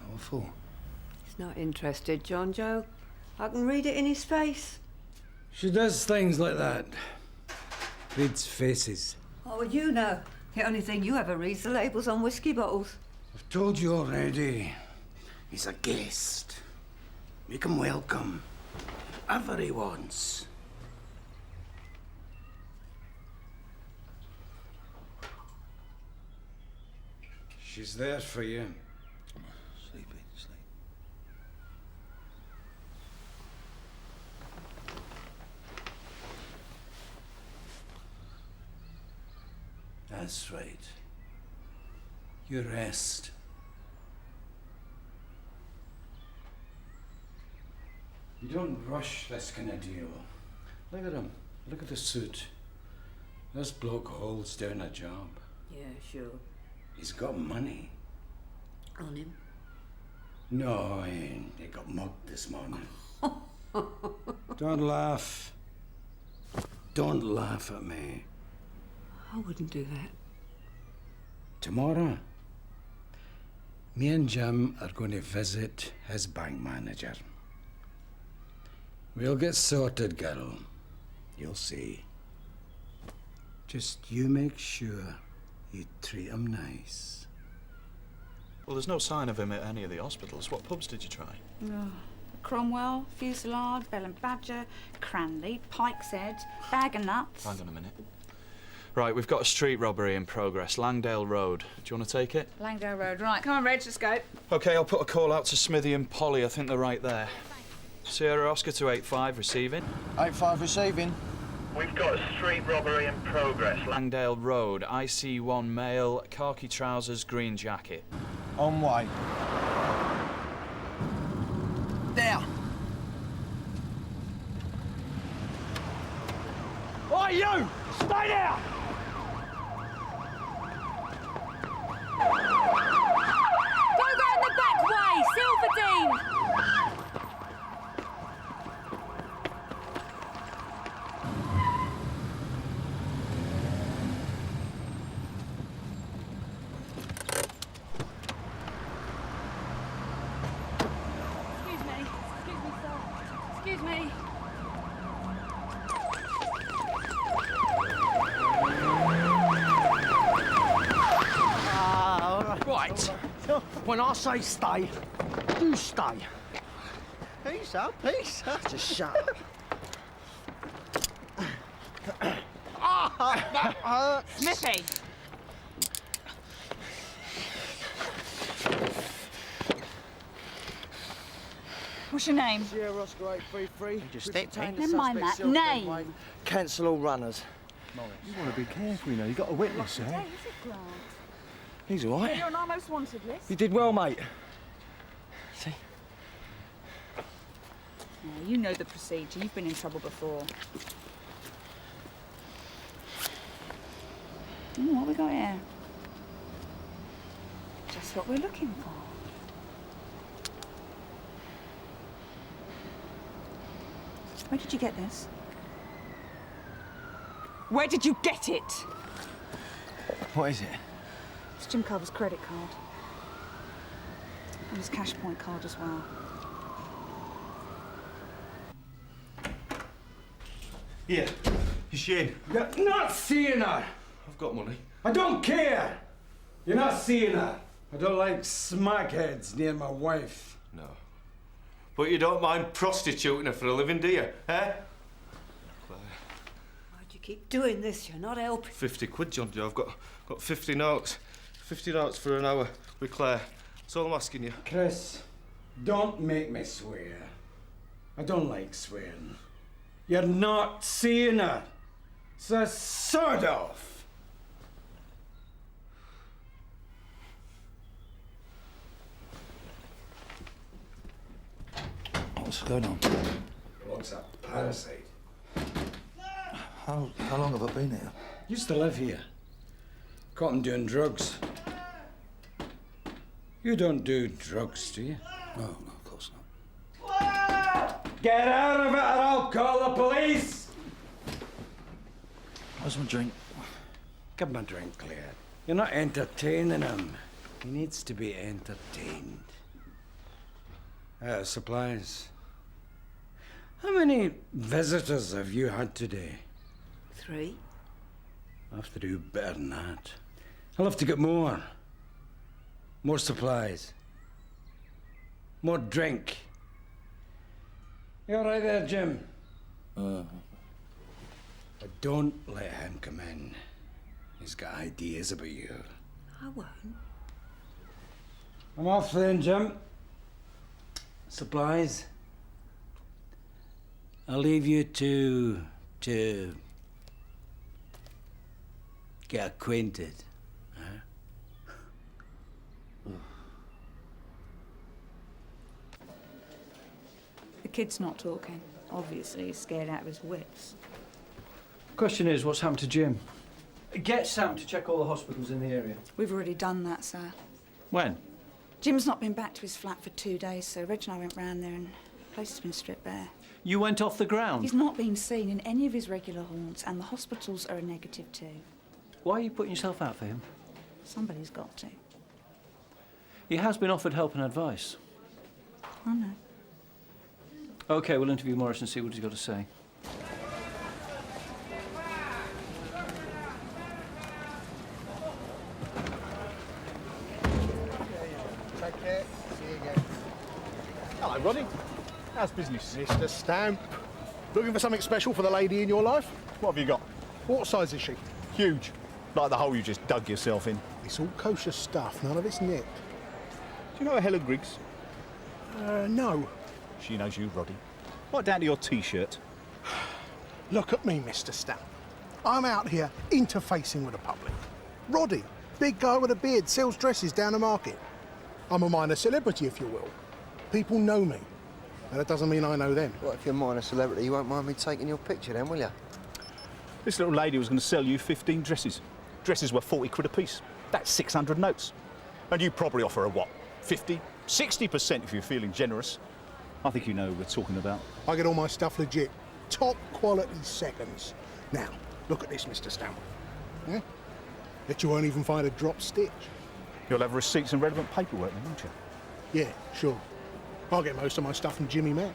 What for? He's not interested, John Joe. I can read it in his face. She does things like that. Reads faces. What would you know? The only thing you ever read's the labels on whiskey bottles. I've told you already. He's a guest. Make him welcome. Whatever he wants. She's there for you. Sleepy, sleep. That's right. You rest. You don't rush this kind of deal. Look at him. Look at the suit. This bloke holds down a job. Yeah, sure. He's got money. On him? No, he got mugged this morning. Don't laugh. Don't laugh at me. I wouldn't do that. Tomorrow, me and Jim are going to visit his bank manager. We'll get sorted, girl. You'll see. Just you make sure you treat him nice. Well, there's no sign of him at any of the hospitals. What pubs did you try? Oh, Cromwell, Fusillade, Bell and Badger, Cranley, Pike's Head, Bag of Nuts. Hang on a minute. Right, we've got a street robbery in progress, Langdale Road. Do you want to take it? Langdale Road, right. Come on, Reg, let's go. OK, I'll put a call out to Smithy and Polly. I think they're right there. Sierra Oscar 285, receiving. 85 receiving. We've got a street robbery in progress. Langdale Road, IC1 male, khaki trousers, green jacket. On way. There! Oi, you! Stay there! Go round the back way, Silverdine! Excuse me. Right. When I say stay, you stay. Peace up, peace up. Just shut up. That hurts. Smithy! What's your name? Sierra Oscar 833. Just step me. Never mind that. Name. Cancel all runners. You want to be careful, you know. You've got a witness Hey, there. is it Grant? He's all right. You're on our most wanted list. You did well, mate. See? Yeah, you know the procedure. You've been in trouble before. What have we got here? Just what we're looking for. Where did you get this? Where did you get it? What is it? It's Jim Carver's credit card. And his cash point card as well. Here, Shane. You're not seeing her. I've got money. I don't care. You're not seeing her. I don't like smackheads near my wife. No. But you don't mind prostituting her for a living, do you? Eh? Why'd you keep doing this? You're not helping. 50 quid, John Joe. I've got 50 notes. 50 notes for an hour with Claire. That's all I'm asking you. Chris, don't make me swear. I don't like swearing. You're not seeing her. So sort of. What's going on? What's that parasite? How long have I been here? Used to live here. Caught him doing drugs. You don't do drugs, do you? No, of course not. Get out of it or I'll call the police! Where's my drink? Give him a drink, Claire. You're not entertaining him. He needs to be entertained. Supplies. How many visitors have you had today? 3. I'll have to do better than that. I'll have to get more. More supplies. More drink. You all right there, Jim? But don't let him come in. He's got ideas about you. I won't. I'm off then, Jim. Supplies. I'll leave you to get acquainted. The kid's not talking. Obviously, he's scared out of his wits. Question is, what's happened to Jim? Get Sam to check all the hospitals in the area. We've already done that, sir. When? Jim's not been back to his flat for 2 days, so Reg and I went round there and the place has been stripped bare. You went off the ground? He's not been seen in any of his regular haunts, and the hospitals are a negative too. Why are you putting yourself out for him? Somebody's got to. He has been offered help and advice. I know. OK, we'll interview Morris and see what he's got to say. Take care. See you again. Hello, Roddy. How's business? Mr. Stamp. Looking for something special for the lady in your life? What have you got? What size is she? Huge. Like the hole you just dug yourself in. It's all kosher stuff. None of it's nicked. Do you know Helen Griggs? No. She knows you, Roddy. Right down to your T-shirt. Look at me, Mr. Stamp. I'm out here interfacing with the public. Roddy, big guy with a beard, sells dresses down the market. I'm a minor celebrity, if you will. People know me. But that doesn't mean I know them. What, if you're a minor celebrity, you won't mind me taking your picture then, will you? This little lady was going to sell you 15 dresses. Dresses were 40 quid a piece. That's 600 notes. And you probably offer her, what, 50, 60% if you're feeling generous. I think you know who we're talking about. I get all my stuff legit. Top quality seconds. Now, look at this, Mr. Stamp. Yeah? Bet you won't even find a drop stitch. You'll have receipts and relevant paperwork then, won't you? Yeah, sure. I'll get most of my stuff from Jimmy Mack.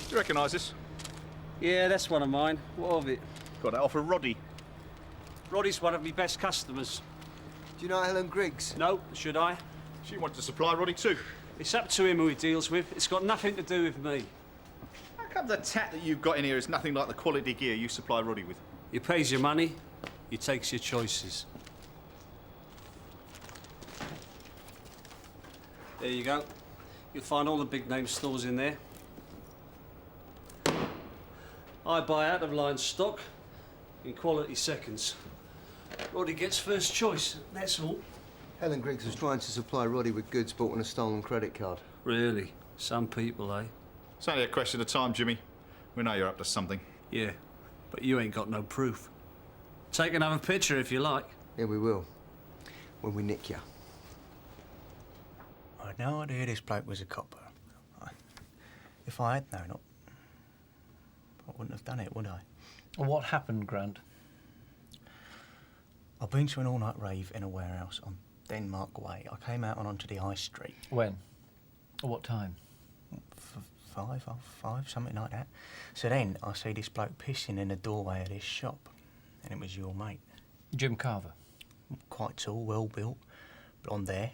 Do you recognise this? Yeah, that's one of mine. What of it? Got that off of Roddy. Roddy's one of my best customers. Do you know Helen Griggs? No, should I? She wanted to supply Roddy too. It's up to him who he deals with. It's got nothing to do with me. How come the tat that you've got in here is nothing like the quality gear you supply Roddy with? He pays your money, he takes your choices. There you go. You'll find all the big name stores in there. I buy out of line stock in quality seconds. Roddy gets first choice, that's all. Helen Griggs was trying to supply Roddy with goods bought on a stolen credit card. Really? Some people, eh? It's only a question of time, Jimmy. We know you're up to something. Yeah, but you ain't got no proof. Take another picture if you like. Yeah, we will. When we nick you. I had no idea this bloke was a copper. If I had known it, I wouldn't have done it, would I? What happened, Grant? I've been to an all-night rave in a warehouse on Denmark Way. I came out and onto the high street. When? At what time? 5, something like that. So then I see this bloke pissing in the doorway of this shop, and it was your mate. Jim Carver? Quite tall, well-built, blonde hair.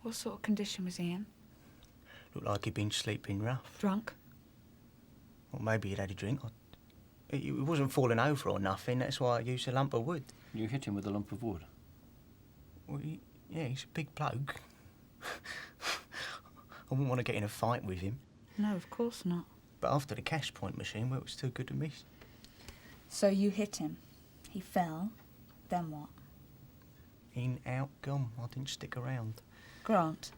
What sort of condition was he in? Looked like he'd been sleeping rough. Drunk? Or maybe he'd had a drink. He wasn't falling over or nothing, that's why I used a lump of wood. You hit him with a lump of wood? Well, yeah, he's a big bloke. I wouldn't want to get in a fight with him. No, of course not. But after the cash point machine, well, it was too good to miss. So you hit him. He fell. Then what? In, out, gone. I didn't stick around. Grant,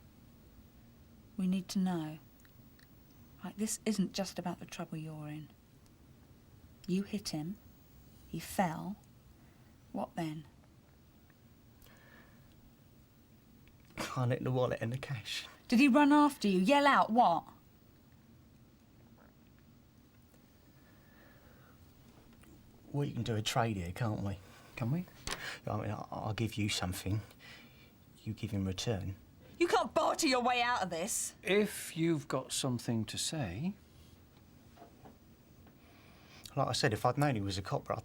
we need to know. Right, this isn't just about the trouble you're in. You hit him. He fell. What then? I nicked the wallet and the cash. Did he run after you? Yell out, what? We can do a trade here, can't we? Can we? I mean, I'll give you something. You give him return. You can't barter your way out of this. If you've got something to say... Like I said, if I'd known he was a copper,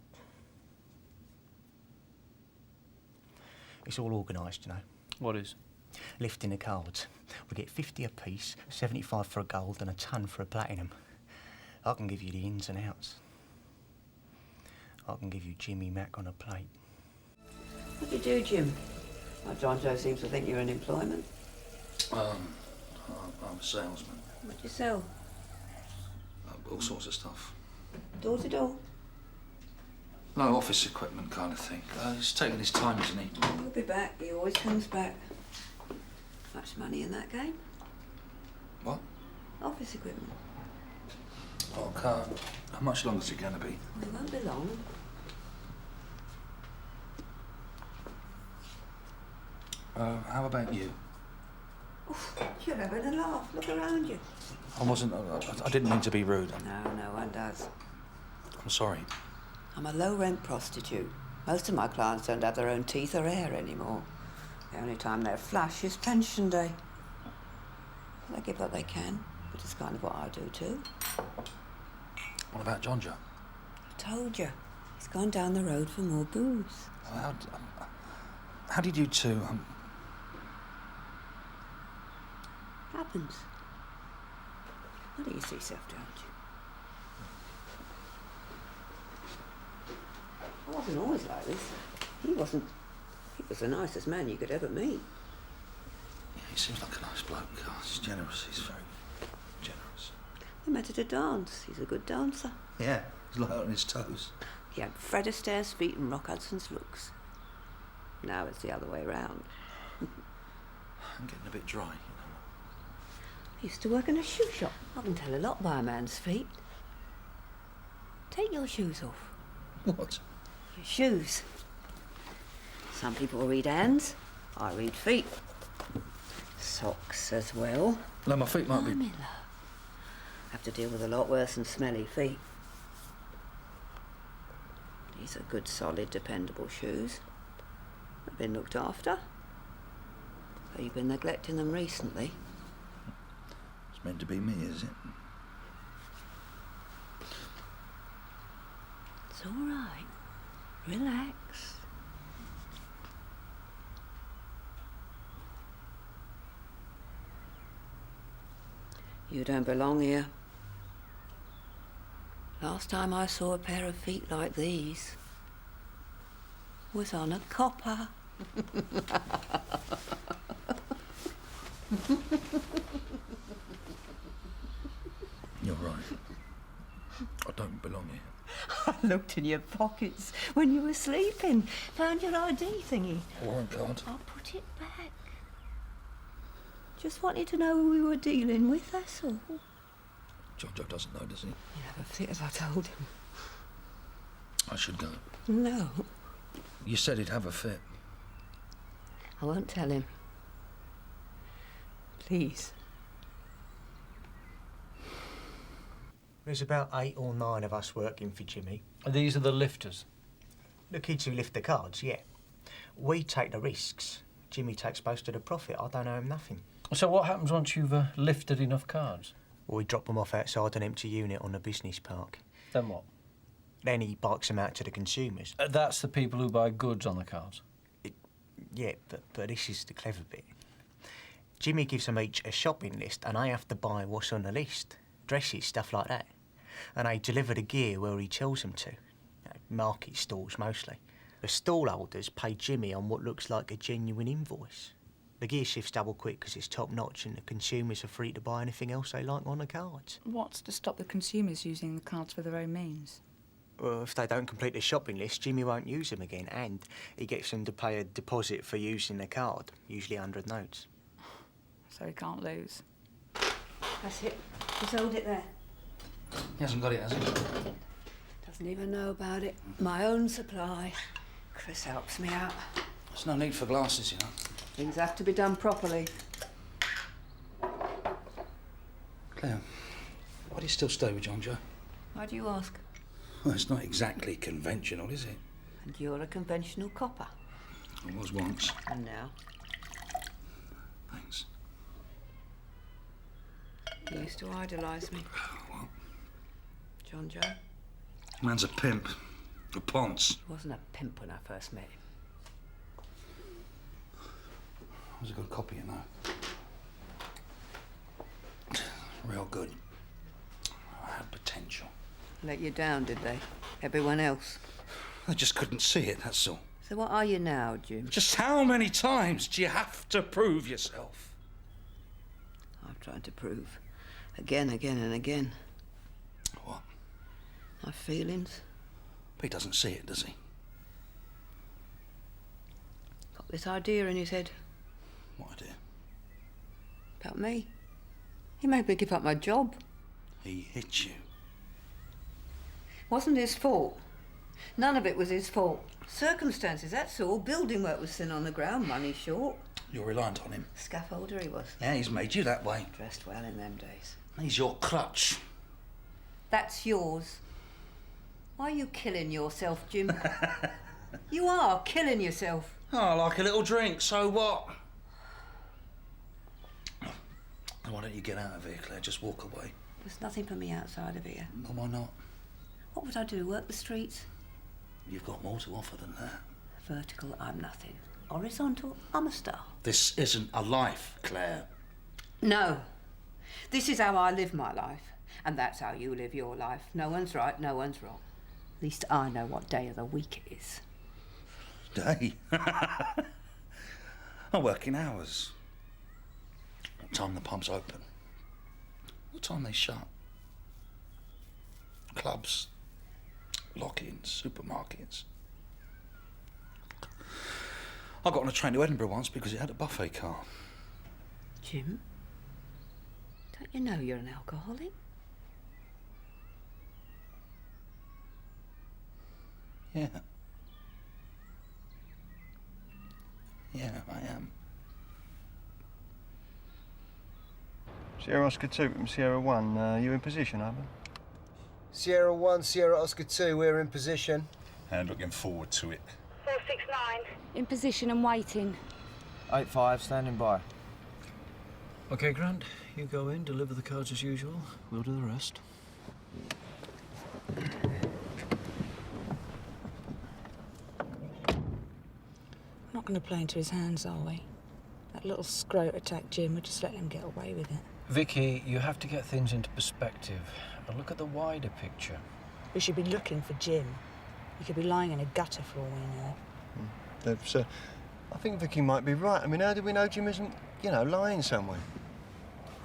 It's all organised, you know. What is? Lifting the cards. We get 50 apiece, 75 for a gold and a ton for a platinum. I can give you the ins and outs. I can give you Jimmy Mac on a plate. What do you do, Jim? John Joe seems to think you're in employment. I'm a salesman. What do you sell? All sorts of stuff. Door to door? No, office equipment kind of thing. He's taking his time, isn't he? He'll be back. He always comes back. Much money in that game? What? Office equipment. Oh, how much longer is it going to be? It won't be long. How about you? Oof, you're having a laugh. Look around you. I wasn't... I didn't mean to be rude. No one does. I'm sorry. I'm a low-rent prostitute. Most of my clients don't have their own teeth or hair anymore. The only time they're flush is pension day. They give what they can, which is kind of what I do too. What about John Joe? I told you. He's gone down the road for more booze. How did you two... Happens. What do you see yourself, don't you? I wasn't always like this. He was the nicest man you could ever meet. Yeah, he seems like a nice bloke. He's generous. He's very generous. I met at a dance. He's a good dancer. Yeah, he's light on his toes. He had Fred Astaire's feet and Rock Hudson's looks. Now it's the other way round. I'm getting a bit dry, you know. I used to work in a shoe shop. I can tell a lot by a man's feet. Take your shoes off. What? Your shoes. Some people read hands. I read feet. Socks as well. No, my feet might be... Miller. Have to deal with a lot worse than smelly feet. These are good, solid, dependable shoes. They've been looked after. But you've been neglecting them recently. It's meant to be me, is it? It's all right. Relax. You don't belong here. Last time I saw a pair of feet like these was on a copper. You're right. I don't belong here. I looked in your pockets when you were sleeping. Found your ID thingy. Warrant card. I'll put it back. Just wanted to know who we were dealing with, that's all. Jojo doesn't know, does he? You have a fit if I told him. I should go. No. You said he'd have a fit. I won't tell him. Please. There's about 8 or 9 of us working for Jimmy. These are the lifters? The kids who lift the cards, yeah. We take the risks. Jimmy takes most of the profit. I don't owe him nothing. So what happens once you've lifted enough cards? Well, we drop them off outside an empty unit on the business park. Then what? Then he bikes them out to the consumers. That's the people who buy goods on the cards? Yeah, but this is the clever bit. Jimmy gives them each a shopping list and they have to buy what's on the list. Dresses, stuff like that. And they deliver the gear where he tells them to. Market stalls, mostly. The stall holders pay Jimmy on what looks like a genuine invoice. The gear shifts double quick because it's top-notch and the consumers are free to buy anything else they like on the cards. What's to stop the consumers using the cards for their own means? Well, if they don't complete the shopping list, Jimmy won't use them again, and he gets them to pay a deposit for using the card, usually 100 notes. So he can't lose. That's it. Just hold it there. He hasn't got it, has he? Doesn't even know about it. My own supply. Chris helps me out. There's no need for glasses, you know. Things have to be done properly. Claire, why do you still stay with John Joe? Why do you ask? Well, it's not exactly conventional, is it? And you're a conventional copper. I was once. And now? Thanks. You used to idolise me. What? John Joe? Man's a pimp. A ponce. He wasn't a pimp when I first met him. I was a good copy, you know. Real good. I had potential. Let you down, did they? Everyone else? I just couldn't see it, that's all. So what are you now, Jim? Just how many times do you have to prove yourself? I've tried to prove. Again and again. What? My feelings. But he doesn't see it, does he? Got this idea in his head. What idea? About me. He made me give up my job. He hit you. Wasn't his fault. None of it was his fault. Circumstances, that's all. Building work was thin on the ground, money short. You're reliant on him. Scaffolder he was. Yeah, he's made you that way. Dressed well in them days. He's your crutch. That's yours. Why are you killing yourself, Jim? You are killing yourself. Oh, like a little drink, so what? Why don't you get out of here, Claire? Just walk away. There's nothing for me outside of here. No, why not? What would I do, work the streets? You've got more to offer than that. Vertical, I'm nothing. Horizontal, I'm a star. This isn't a life, Claire. No. This is how I live my life. And that's how you live your life. No one's right, no one's wrong. At least I know what day of the week it is. Day? I'm working hours. What time the pubs open? What time they shut? Clubs, lock-ins, supermarkets. I got on a train to Edinburgh once because it had a buffet car. Jim, don't you know you're an alcoholic? Yeah. Yeah, I am. Sierra Oscar 2 from Sierra 1, you in position, Ivan? Sierra 1, Sierra Oscar 2, we're in position. And looking forward to it. 469. In position and waiting. 8-5, standing by. OK, Grant, you go in, deliver the cards as usual. We'll do the rest. Not going to play into his hands, are we? That little scrote attacked Jim, we'll just let him get away with it. Vicky, you have to get things into perspective. But look at the wider picture. We should be looking for Jim. He could be lying in a gutter for all we know. I think Vicky might be right. I mean, how do we know Jim isn't you know, lying somewhere.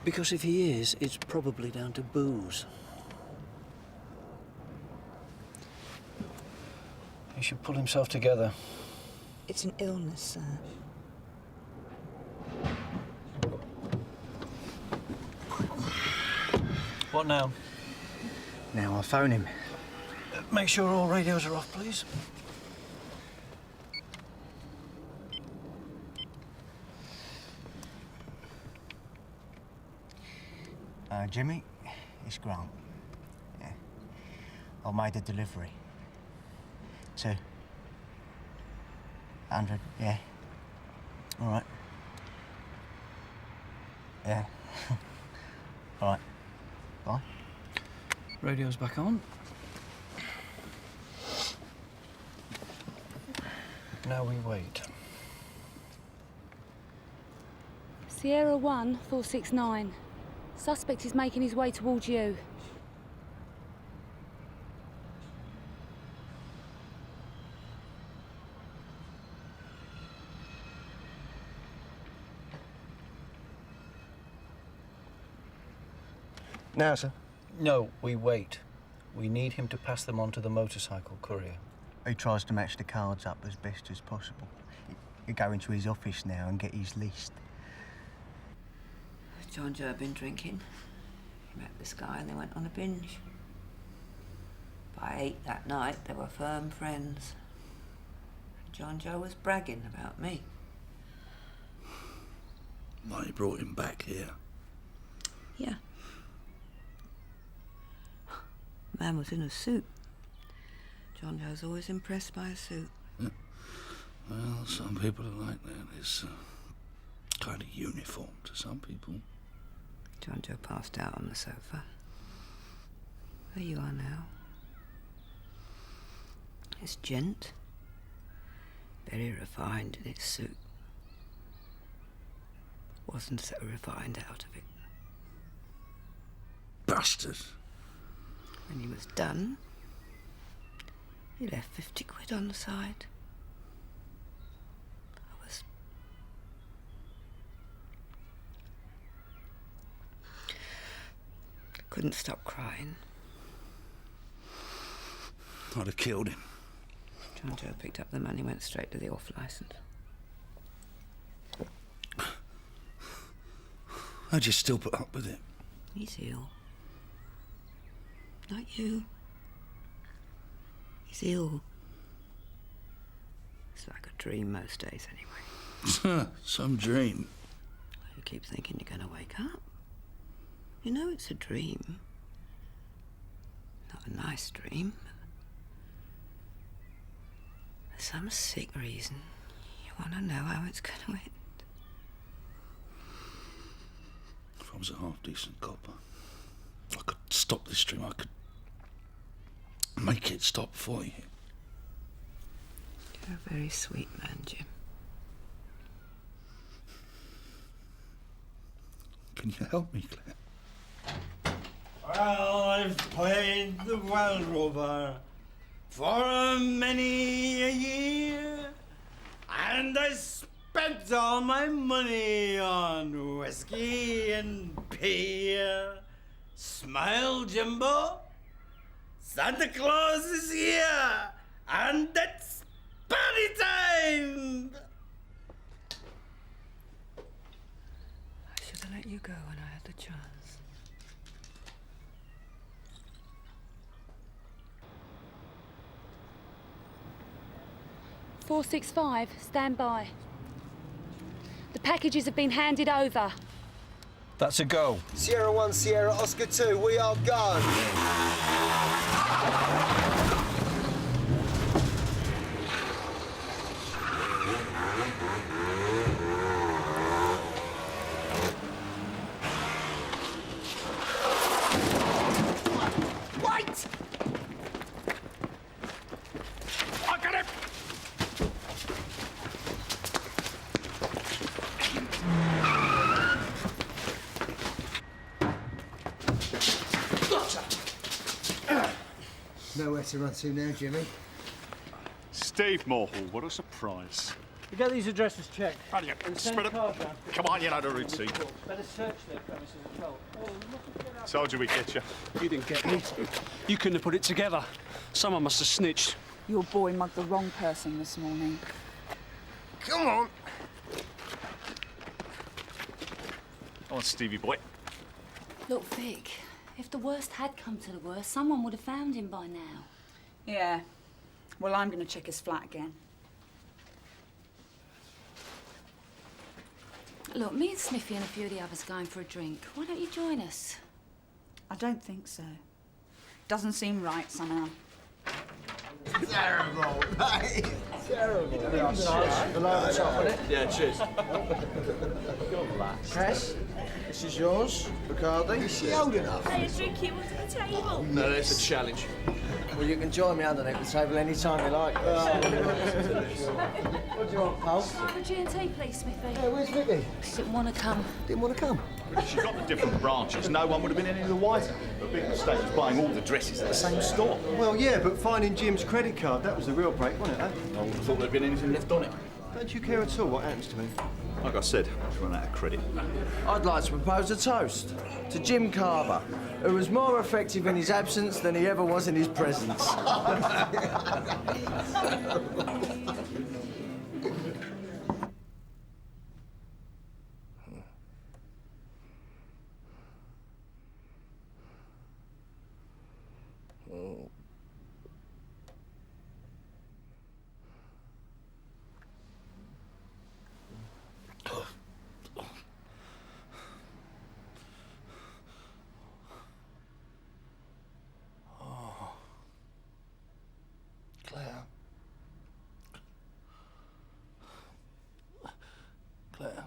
Because if he is, it's probably down to booze. He should pull himself together. It's an illness, sir. What now? Now I'll phone him. Make sure all radios are off, please. Jimmy, it's Grant. Yeah. I made the delivery. 200, yeah. All right. Yeah. All right. Bye. Radio's back on. Now we wait. Sierra 1, 469. Suspect is making his way towards you. Now, sir? No, we wait. We need him to pass them on to the motorcycle courier. He tries to match the cards up as best as possible. He'll go into his office now and get his list. John Joe had been drinking. He met this guy and they went on a binge. By 8 that night, they were firm friends. John Joe was bragging about me. Why you brought him back here? Yeah. The man was in a suit. John Joe's always impressed by a suit. Well, some people are like that. It's kind of uniform to some people. John Joe passed out on the sofa. There you are now. This gent, very refined in his suit, wasn't so refined out of it. Bastard. When he was done, he left 50 quid on the side. Couldn't stop crying. I'd have killed him. John Joe picked up the money, went straight to the off licence. How'd you still put up with it? He's ill. Not you. He's ill. It's like a dream most days, anyway. Some dream. You keep thinking you're going to wake up. You know it's a dream. Not a nice dream. For some sick reason, you want to know how it's going to end. If I was a half-decent copper, I could stop this dream. I could make it stop for you. You're a very sweet man, Jim. Can you help me, Claire? Well, I've played the wild rover for many a year, and I spent all my money on whiskey and beer. Smile, Jimbo. Santa Claus is here, and it's party time! I should have let you go when I had the chance. "465, stand by. The packages have been handed over. That's a go. Sierra 1, Sierra Oscar 2, we are gone. Wait! I got it! Nowhere to run to now, Jimmy. Steve Morhall, what a surprise. We get these addresses checked. Right, yeah. And send Spread 'em. cards round. Come on, you know the routine. Better search their premises as well. Told you we'd get you. You didn't get me. You couldn't have put it together. Someone must have snitched. Your boy mugged the wrong person this morning. Come on. Come on, Stevie boy. Look, Vic, if the worst had come to the worst, someone would have found him by now. Yeah. Well, I'm going to check his flat again. Look, me and Sniffy and a few of the others are going for a drink. Why don't you join us? I don't think so. Doesn't seem right somehow. Terrible, mate. Terrible. Yeah, cheers. Chris, this is yours. Bacardi. Is she old enough? Hey, a drink you under the table. No, that's a challenge. Well, you can join me underneath the table any time you like. What do you want, pal? A G&T, please, Smithy. Hey, where's Vicky? She didn't want to come. Didn't want to come. If she'd got the different branches, no one would have been any the wiser. The big mistake was buying all the dresses at the same store. Well, yeah, but finding Jim's credit card, that was the real break, wasn't it, eh? I wouldn't have thought there'd been anything left on it. Don't you care at all what happens to me? Like I said, I've run out of credit. I'd like to propose a toast to Jim Carver, who was more effective in his absence than he ever was in his presence. Claire. Claire.